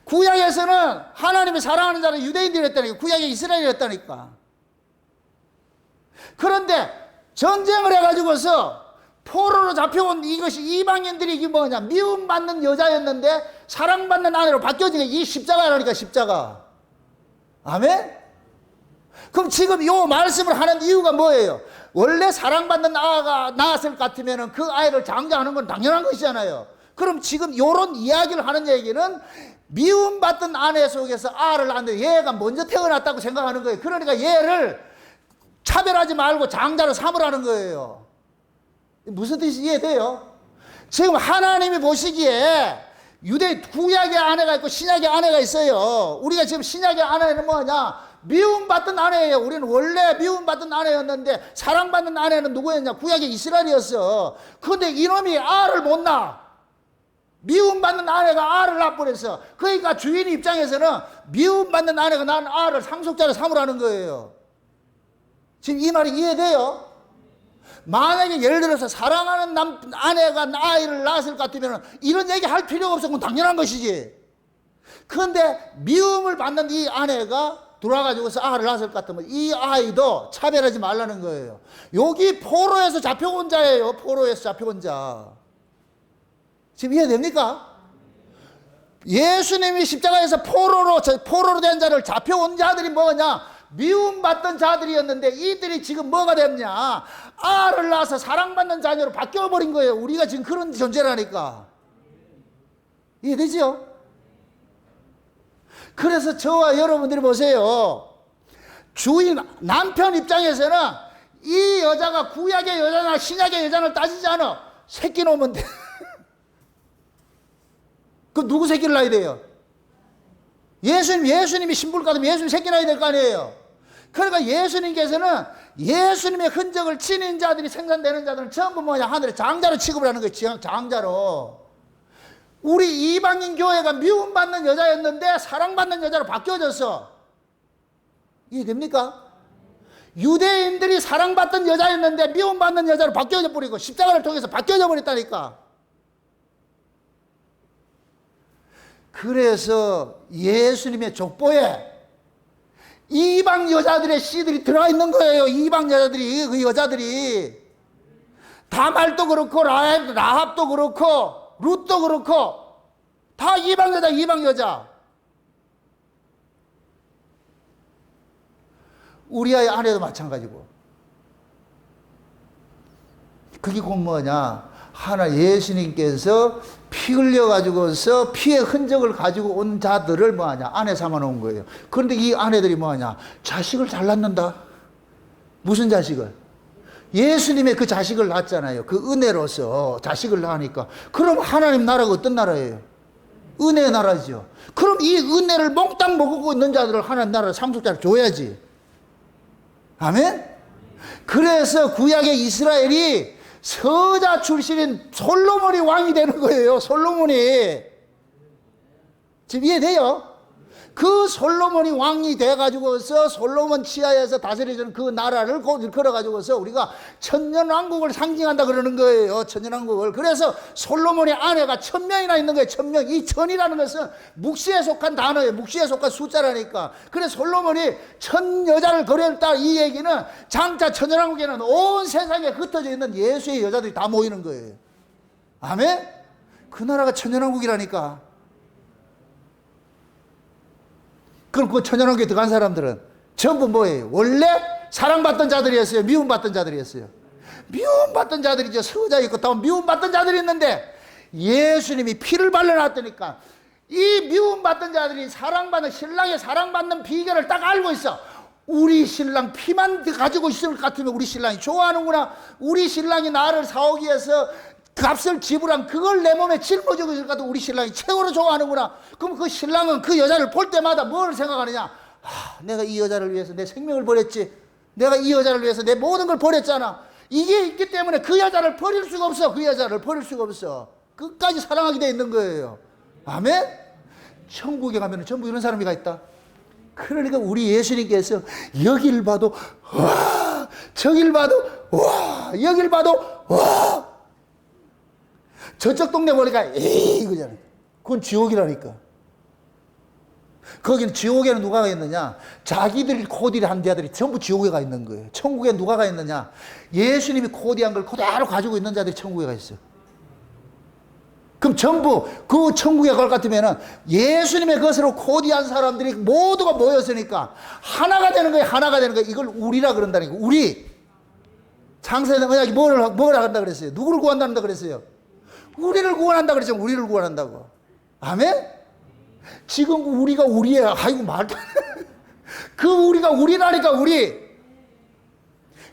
구약에서는 하나님이 사랑하는 자는 유대인들이었다니까. 구약의 이스라엘이었다니까. 그런데 전쟁을 해가지고서 포로로 잡혀온 이것이 이방인들이 이게 뭐냐? 미움받는 여자였는데 사랑받는 아내로 바뀌어진 게 이 십자가라니까. 십자가. 아멘? 그럼 지금 이 말씀을 하는 이유가 뭐예요? 원래 사랑받는 아가 낳았을 것 같으면 그 아이를 장자하는 건 당연한 것이잖아요. 그럼 지금 이런 이야기를 하는 얘기는 미움받던 아내 속에서 아를 낳는데 얘가 먼저 태어났다고 생각하는 거예요. 그러니까 얘를 차별하지 말고 장자로 삼으라는 거예요. 무슨 뜻이 이해돼요? 지금 하나님이 보시기에 구약의 아내가 있고 신약의 아내가 있어요. 우리가 지금 신약의 아내는 뭐냐? 미움받던 아내예요. 우리는 원래 미움받던 아내였는데 사랑받는 아내는 누구였냐? 구약의 이스라엘이었어. 그런데 이놈이 알을 못 낳아. 미움받는 아내가 알을 낳아버렸어. 그러니까 주인 입장에서는 미움받는 아내가 낳은 알을 상속자로 삼으라는 거예요. 지금 이 말이 이해돼요? 만약에 예를 들어서 사랑하는 아내가 아이를 낳았을 것 같으면 이런 얘기 할 필요가 없어. 그건 당연한 것이지. 그런데 미움을 받는 이 아내가 돌아가지고서 아이를 낳았을 것 같으면 이 아이도 차별하지 말라는 거예요. 여기 포로에서 잡혀온 자예요. 포로에서 잡혀온 자. 지금 이해됩니까? 예수님이 십자가에서 포로로 된 자를 잡혀온 자들이 뭐냐? 미움받던 자들이었는데 이들이 지금 뭐가 됐냐? 아를 낳아서 사랑받는 자녀로 바뀌어버린 거예요. 우리가 지금 그런 존재라니까. 이해되죠? 그래서 저와 여러분들이 보세요. 주인, 남편 입장에서는 이 여자가 구약의 여자나 신약의 여자를 따지지 않아. 새끼 놓으면 돼. 그 누구 새끼를 낳아야 돼요? 예수님이 신부를 가면 예수님 새끼 낳아야 될 거 아니에요? 그러니까 예수님께서는 예수님의 흔적을 지닌 자들이 생산되는 자들은 전부 뭐냐? 하늘에 장자로 취급을 하는 거예요. 장자로. 우리 이방인 교회가 미움받는 여자였는데 사랑받는 여자로 바뀌어졌어. 이해됩니까? 유대인들이 사랑받던 여자였는데 미움받는 여자로 바뀌어져 버리고 십자가를 통해서 바뀌어져 버렸다니까. 그래서 예수님의 족보에 이방 여자들의 씨들이 들어가 있는 거예요. 이방 여자들이, 그 여자들이. 다말도 그렇고 라합도 그렇고 룻도 그렇고 다 이방 여자, 이방 여자. 우리아의 아내도 마찬가지고. 그게 곧 뭐냐? 하나 예수님께서 피 흘려가지고서 피의 흔적을 가지고 온 자들을 뭐하냐? 아내 삼아 놓은 거예요. 그런데 이 아내들이 뭐하냐? 자식을 잘 낳는다. 무슨 자식을? 예수님의 그 자식을 낳았잖아요. 그 은혜로서 자식을 낳으니까. 그럼 하나님 나라가 어떤 나라예요? 은혜의 나라죠. 그럼 이 은혜를 몽땅 먹고 있는 자들을 하나님 나라를 상속자를 줘야지. 아멘? 그래서 구약의 이스라엘이 서자 출신인 솔로몬이 왕이 되는 거예요. 솔로몬이. 지금 이해돼요? 그 솔로몬이 왕이 돼가지고서 솔로몬 치하에서 다스려지는 그 나라를 걸어가지고서 우리가 천년왕국을 상징한다 그러는 거예요. 천년왕국을. 그래서 솔로몬의 아내가 1000명이나 있는 거예요. 1000명. 이 천이라는 것은 묵시에 속한 단어예요. 묵시에 속한 숫자라니까. 그래서 솔로몬이 1000여자를 거렸다 이 얘기는 장차 천년왕국에는 온 세상에 흩어져 있는 예수의 여자들이 다 모이는 거예요. 아멘? 그 나라가 천년왕국이라니까. 그럼 그 천연왕국에 들어간 사람들은 전부 뭐예요? 원래 사랑받던 자들이었어요? 미움받던 자들이었어요? 미움받던 자들이죠. 서자 있고 또 미움받던 자들이 있는데 예수님이 피를 발라놨다니까 이 미움받던 자들이 사랑받는 신랑의 사랑받는 비결을 딱 알고 있어. 우리 신랑 피만 가지고 있을 것 같으면 우리 신랑이 좋아하는구나. 우리 신랑이 나를 사오기 위해서 값을 지불한 그걸 내 몸에 짊어지고 있을 것 같아. 우리 신랑이 최고로 좋아하는구나. 그럼 그 신랑은 그 여자를 볼 때마다 뭘 생각하느냐? 내가 이 여자를 위해서 내 생명을 버렸지. 내가 이 여자를 위해서 내 모든 걸 버렸잖아. 이게 있기 때문에 그 여자를 버릴 수가 없어. 그 여자를 버릴 수가 없어. 끝까지 사랑하게 돼 있는 거예요. 아멘? 천국에 가면 전부 이런 사람이 있다. 그러니까 우리 예수님께서 여길 봐도 와, 저길 봐도 와, 여길 봐도 와. 저쪽 동네 보니까 에이 이거잖아. 그건 지옥이라니까. 거기는 지옥에는 누가 가 있느냐? 자기들 코디한 자들이 전부 지옥에 가 있는 거예요. 천국에 누가 가 있느냐? 예수님이 코디한 걸 그대로 가지고 있는 자들이 천국에 가 있어. 그럼 전부 그 천국에 갈 것 같으면은 예수님의 것으로 코디한 사람들이 모두가 모였으니까 하나가 되는 거예요. 하나가 되는 거예요. 이걸 우리라 그런다니까. 우리. 창세는 언약이 뭐라 한다 그랬어요? 누구를 구한다는다 그랬어요? 우리를 구원한다 그랬죠. 우리를 구원한다고. 아멘? 지금 우리가 우리예요. 아이고 말도 그 우리가 우리라니까 우리.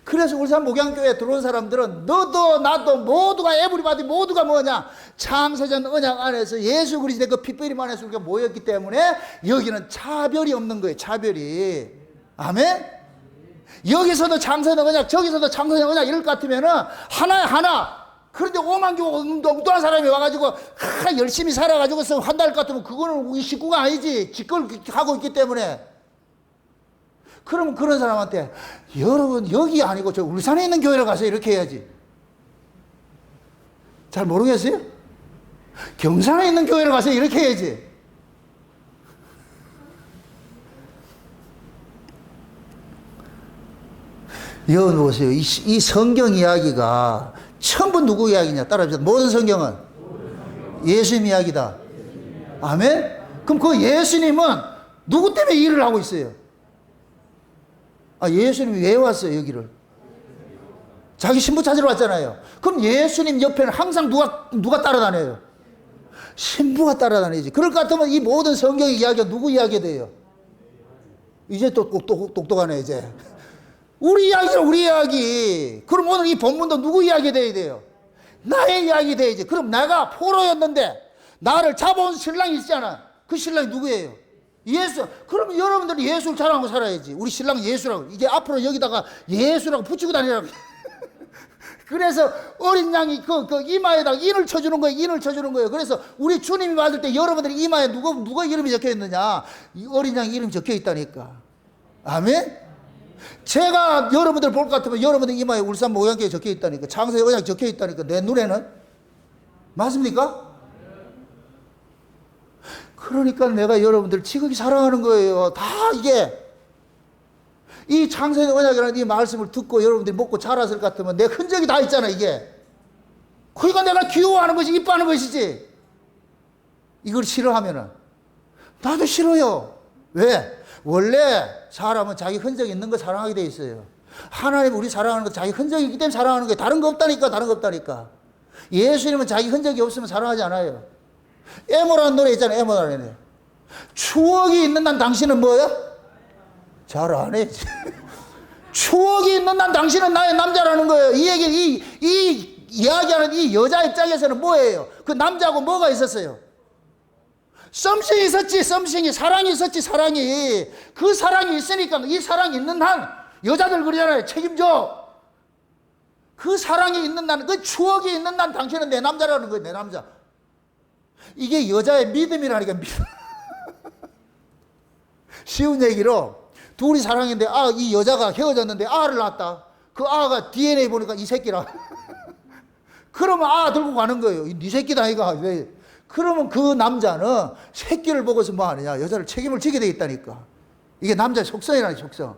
그래서 울산 목양교회에 들어온 사람들은 너도 나도 모두가 에브리바디 모두가 뭐냐? 창세전 언약 안에서 예수 그리스도의 그 핏뿌림 안에서 우리가 모였기 때문에 여기는 차별이 없는 거예요. 차별이. 아멘? 여기서도 창세전 언약 저기서도 창세전 언약 이럴 것 같으면은 하나야 하나. 그런데 5만 교 엉뚱한 사람이 와가지고 열심히 살아가지고 한달 같으면 그거는 우리 식구가 아니지. 지걸 하고 있기 때문에. 그러면 그런 사람한테 여러분 여기 아니고 저 울산에 있는 교회를 가서 이렇게 해야지. 잘 모르겠어요? 경산에 있는 교회를 가서 이렇게 해야지. 여기 보세요. 이 성경 이야기가 전부 누구 이야기냐? 따라합시다. 모든 성경은 예수님 이야기다. 아멘? 그럼 그 예수님은 누구 때문에 일을 하고 있어요? 예수님이 왜 왔어요, 여기를? 자기 신부 찾으러 왔잖아요. 그럼 예수님 옆에는 항상 누가 따라다녀요? 신부가 따라다니지. 그럴 것 같으면 이 모든 성경의 이야기가 누구 이야기가 돼요? 이제 또 똑똑하네, 이제. 우리 이야기는 우리 이야기. 그럼 오늘 이 본문도 누구 이야기 돼야 돼요? 나의 이야기 돼야지. 그럼 내가 포로였는데 나를 잡아온 신랑이 있잖아. 그 신랑이 누구예요? 예수. 그러면 여러분들이 예수를 자랑하고 살아야지. 우리 신랑은 예수라고. 이제 앞으로 여기다가 예수라고 붙이고 다니라고. 그래서 어린 양이 그 이마에다가 인을 쳐주는 거예요. 인을 쳐주는 거예요. 그래서 우리 주님이 받을 때 여러분들이 이마에 누가 이름이 적혀 있느냐? 이 어린 양 이름이 적혀 있다니까. 아멘? 제가 여러분들 볼 것 같으면 여러분들 이마에 울산 목양교회 적혀 있다니까. 창세의 언약 적혀 있다니까. 내 눈에는. 맞습니까? 그러니까 내가 여러분들 지극히 사랑하는 거예요. 다 이게. 이 창세의 언약이라는 이 말씀을 듣고 여러분들이 먹고 자랐을 것 같으면 내 흔적이 다 있잖아, 이게. 그러니까 내가 귀여워하는 것이, 이뻐하는 것이지. 이걸 싫어하면은. 나도 싫어요. 왜? 원래 사람은 자기 흔적이 있는 거 사랑하게 돼 있어요. 하나님 우리 사랑하는 거 자기 흔적이 있기 때문에 사랑하는 거예요. 다른 거 없다니까, 다른 거 없다니까. 예수님은 자기 흔적이 없으면 사랑하지 않아요. 에모라는 노래 있잖아요, 에모라는 노래. 추억이 있는 난 당신은 뭐야? 잘 안 해. 추억이 있는 난 당신은 나의 남자라는 거예요. 이 얘기, 이 이야기하는 이 여자 입장에서는 뭐예요? 그 남자하고 뭐가 있었어요? 썸씽이 있었지, 썸씽이. 사랑이 있었지, 사랑이. 그 사랑이 있으니까 이 사랑이 있는 한, 여자들 그러잖아요. 책임져. 그 사랑이 있는 난, 그 추억이 있는 난 당신은 내 남자라는 거예요, 내 남자. 이게 여자의 믿음이라니까, 믿음. 쉬운 얘기로, 둘이 사랑했는데, 이 여자가 헤어졌는데 아를 낳았다. 그 아가 DNA 보니까 이 새끼라. 그러면 들고 가는 거예요. 네 새끼다, 이거. 왜? 그러면 그 남자는 새끼를 보고서 뭐 하느냐. 여자를 책임을 지게 돼 있다니까. 이게 남자의 속성이라는 속성.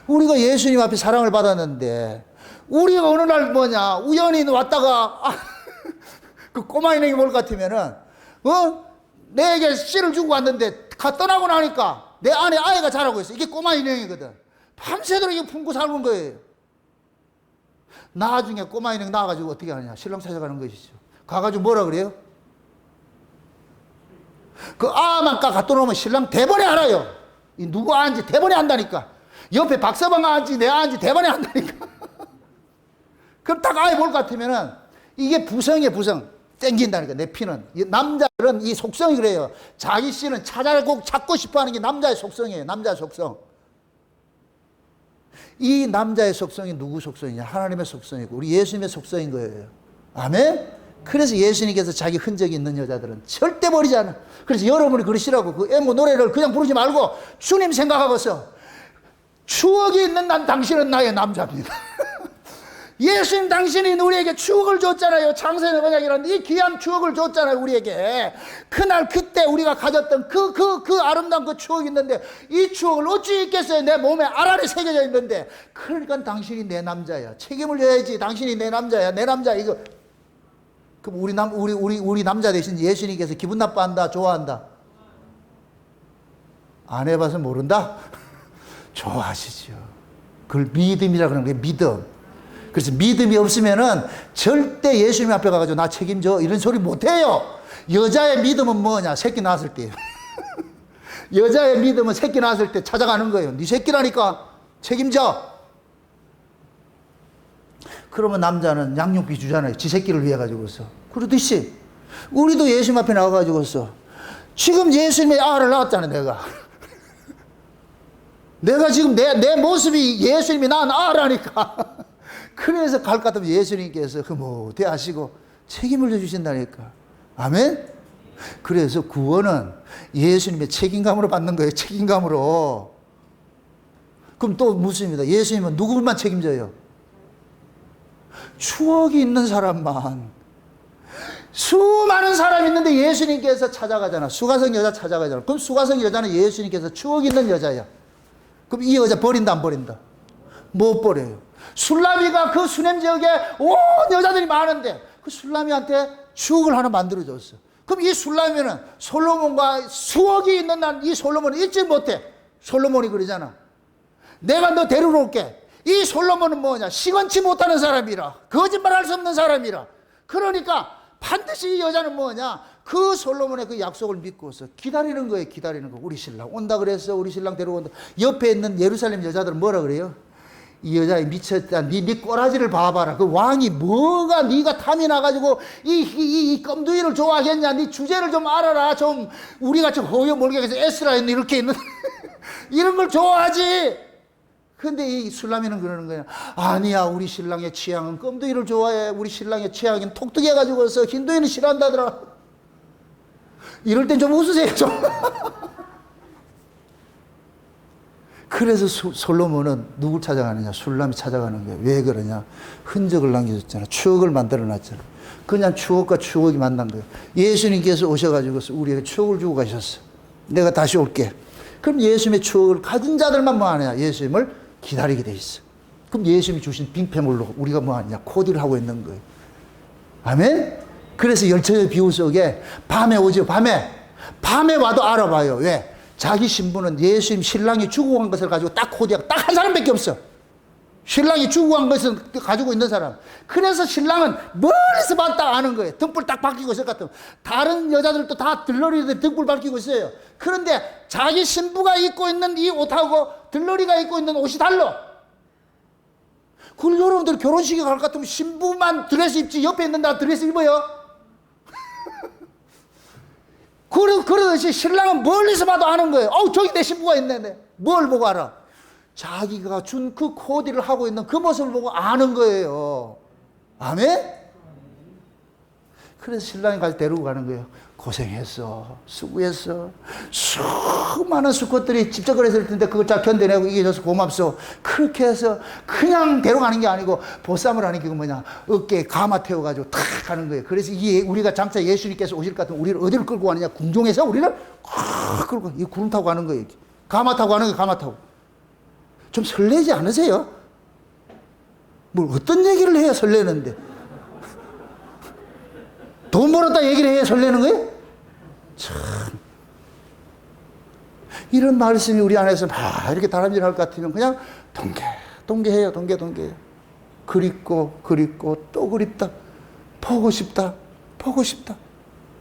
우리가 예수님 앞에 사랑을 받았는데, 우리가 어느 날 뭐냐, 우연히 왔다가, 그 꼬마 인형이 뭘 같으면은, 내게 씨를 주고 왔는데, 떠나고 나니까, 내 안에 아이가 자라고 있어. 이게 꼬마 인형이거든. 밤새도록 이게 품고 살는 거예요. 나중에 꼬마 인형 나와가지고 어떻게 하느냐. 신랑 찾아가는 것이죠. 가가지고 뭐라 그래요? 그 아만 갖다 놓으면 신랑 대번에 알아요. 누구 아는지 대번에 안다니까. 옆에 박서방 아는지 내 아는지 대번에 안다니까. 그럼 딱 아이 볼 것 같으면은 이게 부성이에요, 부성. 땡긴다니까, 내 피는. 남자들은 이 속성이 그래요. 자기 씨는 꼭 찾고 싶어 하는 게 남자의 속성이에요. 남자의 속성. 이 남자의 속성이 누구 속성이냐? 하나님의 속성이고 우리 예수님의 속성인 거예요. 아멘? 그래서 예수님께서 자기 흔적이 있는 여자들은 절대 버리지 않아. 그래서 여러분이 그러시라고. 그 엠모 노래를 그냥 부르지 말고 주님 생각하고서 추억이 있는 난 당신은 나의 남자입니다. 예수님 당신이 우리에게 추억을 줬잖아요. 창세의 언약이라는 이 귀한 추억을 줬잖아요, 우리에게. 그날 그때 우리가 가졌던 그 아름다운 그 추억이 있는데 이 추억을 어찌 잊겠어요? 내 몸에 알알이 새겨져 있는데. 그러니까 당신이 내 남자야. 책임을 져야지. 당신이 내 남자야. 내 남자 이거. 그럼 우리 남자 대신 예수님께서 기분 나빠한다, 좋아한다? 안 해봐서 모른다? 좋아하시죠. 그걸 믿음이라 그러는 거예요, 믿음. 그래서 믿음이 없으면은 절대 예수님 앞에 가가지고 나 책임져 이런 소리 못해요. 여자의 믿음은 뭐냐? 새끼 낳았을 때예요. 여자의 믿음은 새끼 낳았을 때 찾아가는 거예요. 네 새끼라니까 책임져. 그러면 남자는 양육비 주잖아요. 지 새끼를 위해 가지고서. 그러듯이 우리도 예수님 앞에 나와가지고서 지금 예수님의 아를 낳았잖아요. 내가 지금 내 모습이 예수님이 낳은 아라니까. 그래서 갈 것 같으면 예수님께서 흐뭇해 하시고 책임을 져주신다니까. 아멘? 그래서 구원은 예수님의 책임감으로 받는 거예요. 책임감으로. 그럼 또 묻습니다. 예수님은 누구만 책임져요? 추억이 있는 사람만. 수많은 사람이 있는데 예수님께서 찾아가잖아. 수가성 여자 찾아가잖아. 그럼 수가성 여자는 예수님께서 추억 있는 여자야. 그럼 이 여자 버린다 안 버린다? 못 버려요. 술라미가 그 수냄 지역에 온 여자들이 많은데 그 술라미한테 추억을 하나 만들어줬어. 그럼 이 술라미는 솔로몬과 추억이 있는 난 이 솔로몬을 잊지 못해. 솔로몬이 그러잖아. 내가 너 데리러 올게. 이 솔로몬은 뭐냐? 시건치 못하는 사람이라. 거짓말할 수 없는 사람이라. 그러니까 반드시 이 여자는 뭐냐? 그 솔로몬의 그 약속을 믿고서 기다리는 거예요. 기다리는 거. 우리 신랑 온다 그랬어. 우리 신랑 데려온다. 옆에 있는 예루살렘 여자들은 뭐라 그래요? 이 여자에 미쳤다. 네 꼬라지를 봐봐라. 그 왕이 뭐가 네가 탐이 나가지고 이 껌두이를 좋아하겠냐? 네 주제를 좀 알아라. 좀 우리가 좀 허여 몰개해서 에스라에 이렇게 있는 이런 걸 좋아하지. 근데 이 술라미는 그러는 거야. 아니야, 우리 신랑의 취향은 껌두이를 좋아해. 우리 신랑의 취향은 톡톡해 가지고서 힌두이는 싫어한다더라. 이럴 땐 좀 웃으세요, 좀. 그래서 솔로몬은 누굴 찾아가느냐? 술람이 찾아가는 거예요. 왜 그러냐? 흔적을 남겨줬잖아. 추억을 만들어놨잖아. 그냥 추억과 추억이 만난 거예요. 예수님께서 오셔가지고 우리에게 추억을 주고 가셨어. 내가 다시 올게. 그럼 예수님의 추억을 가진 자들만 뭐 하느냐? 예수님을 기다리게 돼 있어. 그럼 예수님이 주신 빙패물로 우리가 뭐 하느냐? 코디를 하고 있는 거예요. 아멘? 그래서 열처의 비유 속에 밤에 오죠. 밤에 와도 알아봐요. 왜? 자기 신부는 예수님 신랑이 죽고 간 것을 가지고 딱 코디하고 딱 한 사람밖에 없어. 신랑이 주고 간 것을 가지고 있는 사람. 그래서 신랑은 멀리서 봤다 아는 거예요. 등불 딱 밝히고 있을 것 같으면. 다른 여자들도 다 들러리들 등불 밝히고 있어요. 그런데 자기 신부가 입고 있는 이 옷하고 들러리가 입고 있는 옷이 달라. 그걸 여러분들 결혼식에 갈 것 같으면 신부만 드레스 입지 옆에 있는 나 드레스 입어요? 그러듯이 신랑은 멀리서 봐도 아는 거예요. 저기 내 신부가 있네. 뭘 보고 알아? 자기가 준 그 코디를 하고 있는 그 모습을 보고 아는 거예요. 아멘? 그래서 신랑이 데리고 가는 거예요. 고생했어. 수고했어. 수많은 수컷들이 집적거렸을 텐데 그걸 잘 견뎌내고 이겨줘서 고맙소. 그렇게 해서 그냥 데려가는 게 아니고 보쌈을 하는 게 뭐냐. 어깨에 가마 태워가지고 탁 가는 거예요. 그래서 우리가 장차 예수님께서 오실 것 같으면 우리를 어디를 끌고 가느냐. 궁중에서 우리를 끌고 이 구름 타고 가는 거예요. 가마 타고 가는 거예요. 가마 타고. 좀 설레지 않으세요? 뭘 어떤 얘기를 해야 설레는데? 돈 벌었다 얘기를 해야 설레는 거예요? 참. 이런 말씀이 우리 안에서 막 이렇게 다람쥐를 할 것 같으면 그냥 동계해요. 그립고 또 그립다. 보고 싶다.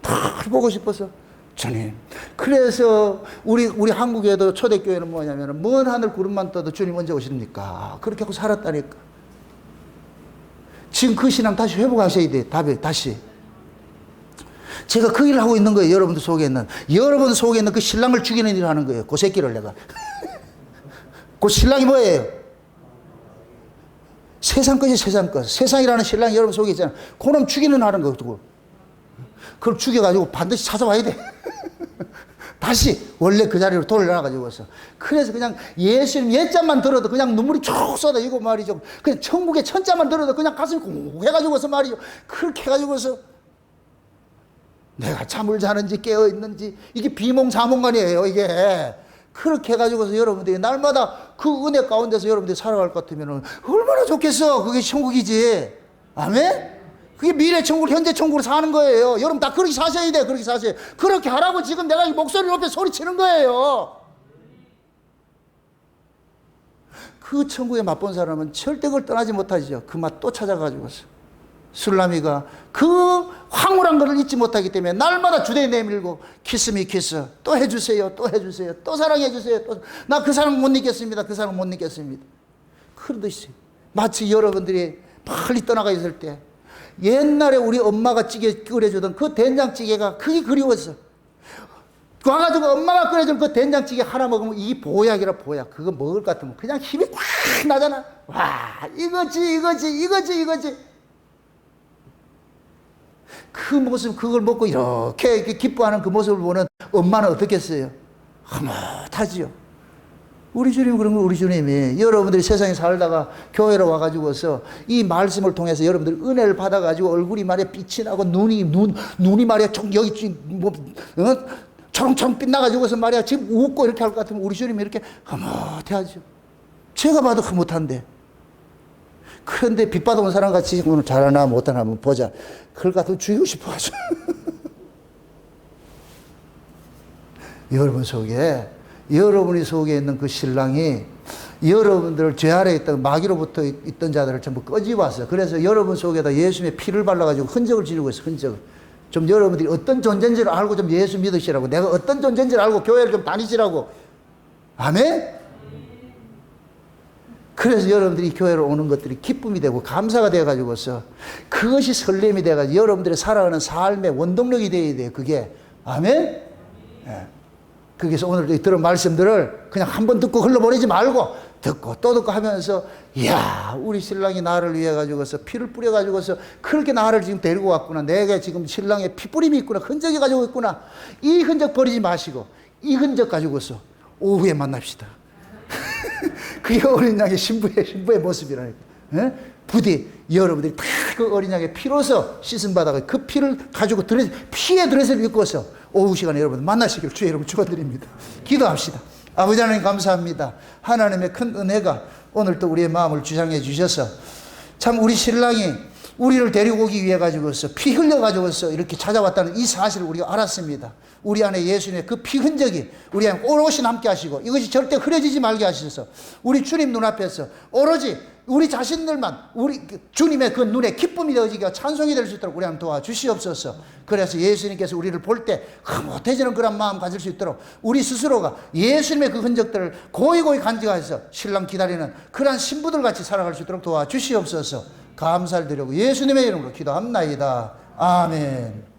다 보고 싶어서. 주님. 그래서 우리 한국에도 초대교회는 뭐냐면 먼 하늘 구름만 떠도 주님 언제 오십니까? 그렇게 하고 살았다니까. 지금 그 신앙 다시 회복하셔야 돼. 다시. 제가 그 일을 하고 있는 거예요. 여러분들 속에 있는 그 신랑을 죽이는 일을 하는 거예요. 그 새끼를 내가. 그 신랑이 뭐예요? 세상 것이 세상 것. 세상이라는 신랑이 여러분 속에 있잖아요. 그놈 죽이는 하는 거. 그걸 죽여가지고 반드시 찾아와야 돼. 다시 원래 그 자리로 돌려놔가지고서. 그래서 그냥 예수님 옛자만 들어도 그냥 눈물이 쭉 쏟아지고 말이죠. 그냥 천국의 천자만 들어도 그냥 가슴이 공해가지고서 말이죠. 그렇게 해가지고서 내가 잠을 자는지 깨어있는지 이게 비몽사몽간이에요. 이게 그렇게 해가지고서 여러분들이 날마다 그 은혜 가운데서 여러분들이 살아갈 것 같으면 얼마나 좋겠어. 그게 천국이지. 아멘? 그게 미래 천국, 현재 천국으로 사는 거예요. 여러분 다 그렇게 사셔야 돼. 그렇게 사셔야 돼. 그렇게 하라고 지금 내가 이 목소리 높여 소리치는 거예요. 그 천국에 맛본 사람은 절대 그걸 떠나지 못하죠. 그 맛 또 찾아가지고서. 술라미가 그 황홀한 것을 잊지 못하기 때문에 날마다 주대에 내밀고 키스미 키스 또 해주세요. 또 사랑해주세요. 나 그 사랑 못 잊겠습니다. 그러듯이 마치 여러분들이 빨리 떠나가 있을 때 옛날에 우리 엄마가 찌개 끓여주던 그 된장찌개가 그게 그리웠어. 와가지고 엄마가 끓여준 그 된장찌개 하나 먹으면 이 보약이라 보약. 그거 먹을 것 같으면 그냥 힘이 확 나잖아. 와, 이거지. 그 모습, 그걸 먹고 이렇게 기뻐하는 그 모습을 보는 엄마는 어떻겠어요? 흐뭇하지요. 우리 주님 그런 거 우리 주님이 여러분들이 세상에 살다가 교회로 와가지고서 이 말씀을 통해서 여러분들 은혜를 받아가지고 얼굴이 말이야 빛이 나고 눈이 말이야 여기 초롱초롱 빛나가지고서 말이야 지금 웃고 이렇게 할 것 같으면 우리 주님이 이렇게 흐뭇해하죠. 제가 봐도 흐뭇한데. 그런데 빛 받아온 사람 같이 오늘 잘하나 못하나 한번 보자. 그걸 같으면 죽이고 싶어 하죠. 여러분이 속에 있는 그 신랑이 여러분들 죄 아래에 있던 마귀로부터 있던 자들을 전부 꺼집어왔어요. 그래서 여러분 속에다 예수님의 피를 발라가지고 흔적을 지르고 있어요. 흔적을. 좀 여러분들이 어떤 존재인지를 알고 좀 예수 믿으시라고. 내가 어떤 존재인지를 알고 교회를 좀 다니시라고. 아멘? 그래서 여러분들이 교회로 오는 것들이 기쁨이 되고 감사가 되어가지고서 그것이 설렘이 되어가지고 여러분들이 살아가는 삶의 원동력이 되어야 돼요. 그게. 아멘? 예. 거기서 오늘 들은 말씀들을 그냥 한 번 듣고 흘러보내지 말고 듣고 또 듣고 하면서 이야 우리 신랑이 나를 위해 가지고서 피를 뿌려 가지고서 그렇게 나를 지금 데리고 왔구나. 내가 지금 신랑의 피뿌림이 있구나. 흔적이 가지고 있구나. 이 흔적 버리지 마시고 이 흔적 가지고서 오후에 만납시다. 그게 어린 양의 신부의 모습이라니까. 예? 부디 여러분들이 다 그 어린 양의 피로서 씻음 받아가 그 피를 가지고 피의 드레스를 입고서 오후 시간에 여러분 만나시기를 주의 이름으로 축원드립니다. 기도합시다. 아버지 하나님 감사합니다. 하나님의 큰 은혜가 오늘 또 우리의 마음을 주장해 주셔서 참 우리 신랑이 우리를 데리고 오기 위해 가지고서 피 흘려 가지고서 이렇게 찾아왔다는 이 사실을 우리가 알았습니다. 우리 안에 예수님의 그 피 흔적이 우리 안에 오롯이 남게 하시고 이것이 절대 흐려지지 말게 하셔서 우리 주님 눈앞에서 오로지 우리 자신들만 우리 주님의 그 눈에 기쁨이 되어지게 찬송이 될 수 있도록 우리 한번 도와주시옵소서. 그래서 예수님께서 우리를 볼 때 못해지는 그런 마음 가질 수 있도록 우리 스스로가 예수님의 그 흔적들을 고이고이 간직해서 신랑 기다리는 그러한 신부들 같이 살아갈 수 있도록 도와주시옵소서. 감사를 드리고 예수님의 이름으로 기도합나이다. 아멘.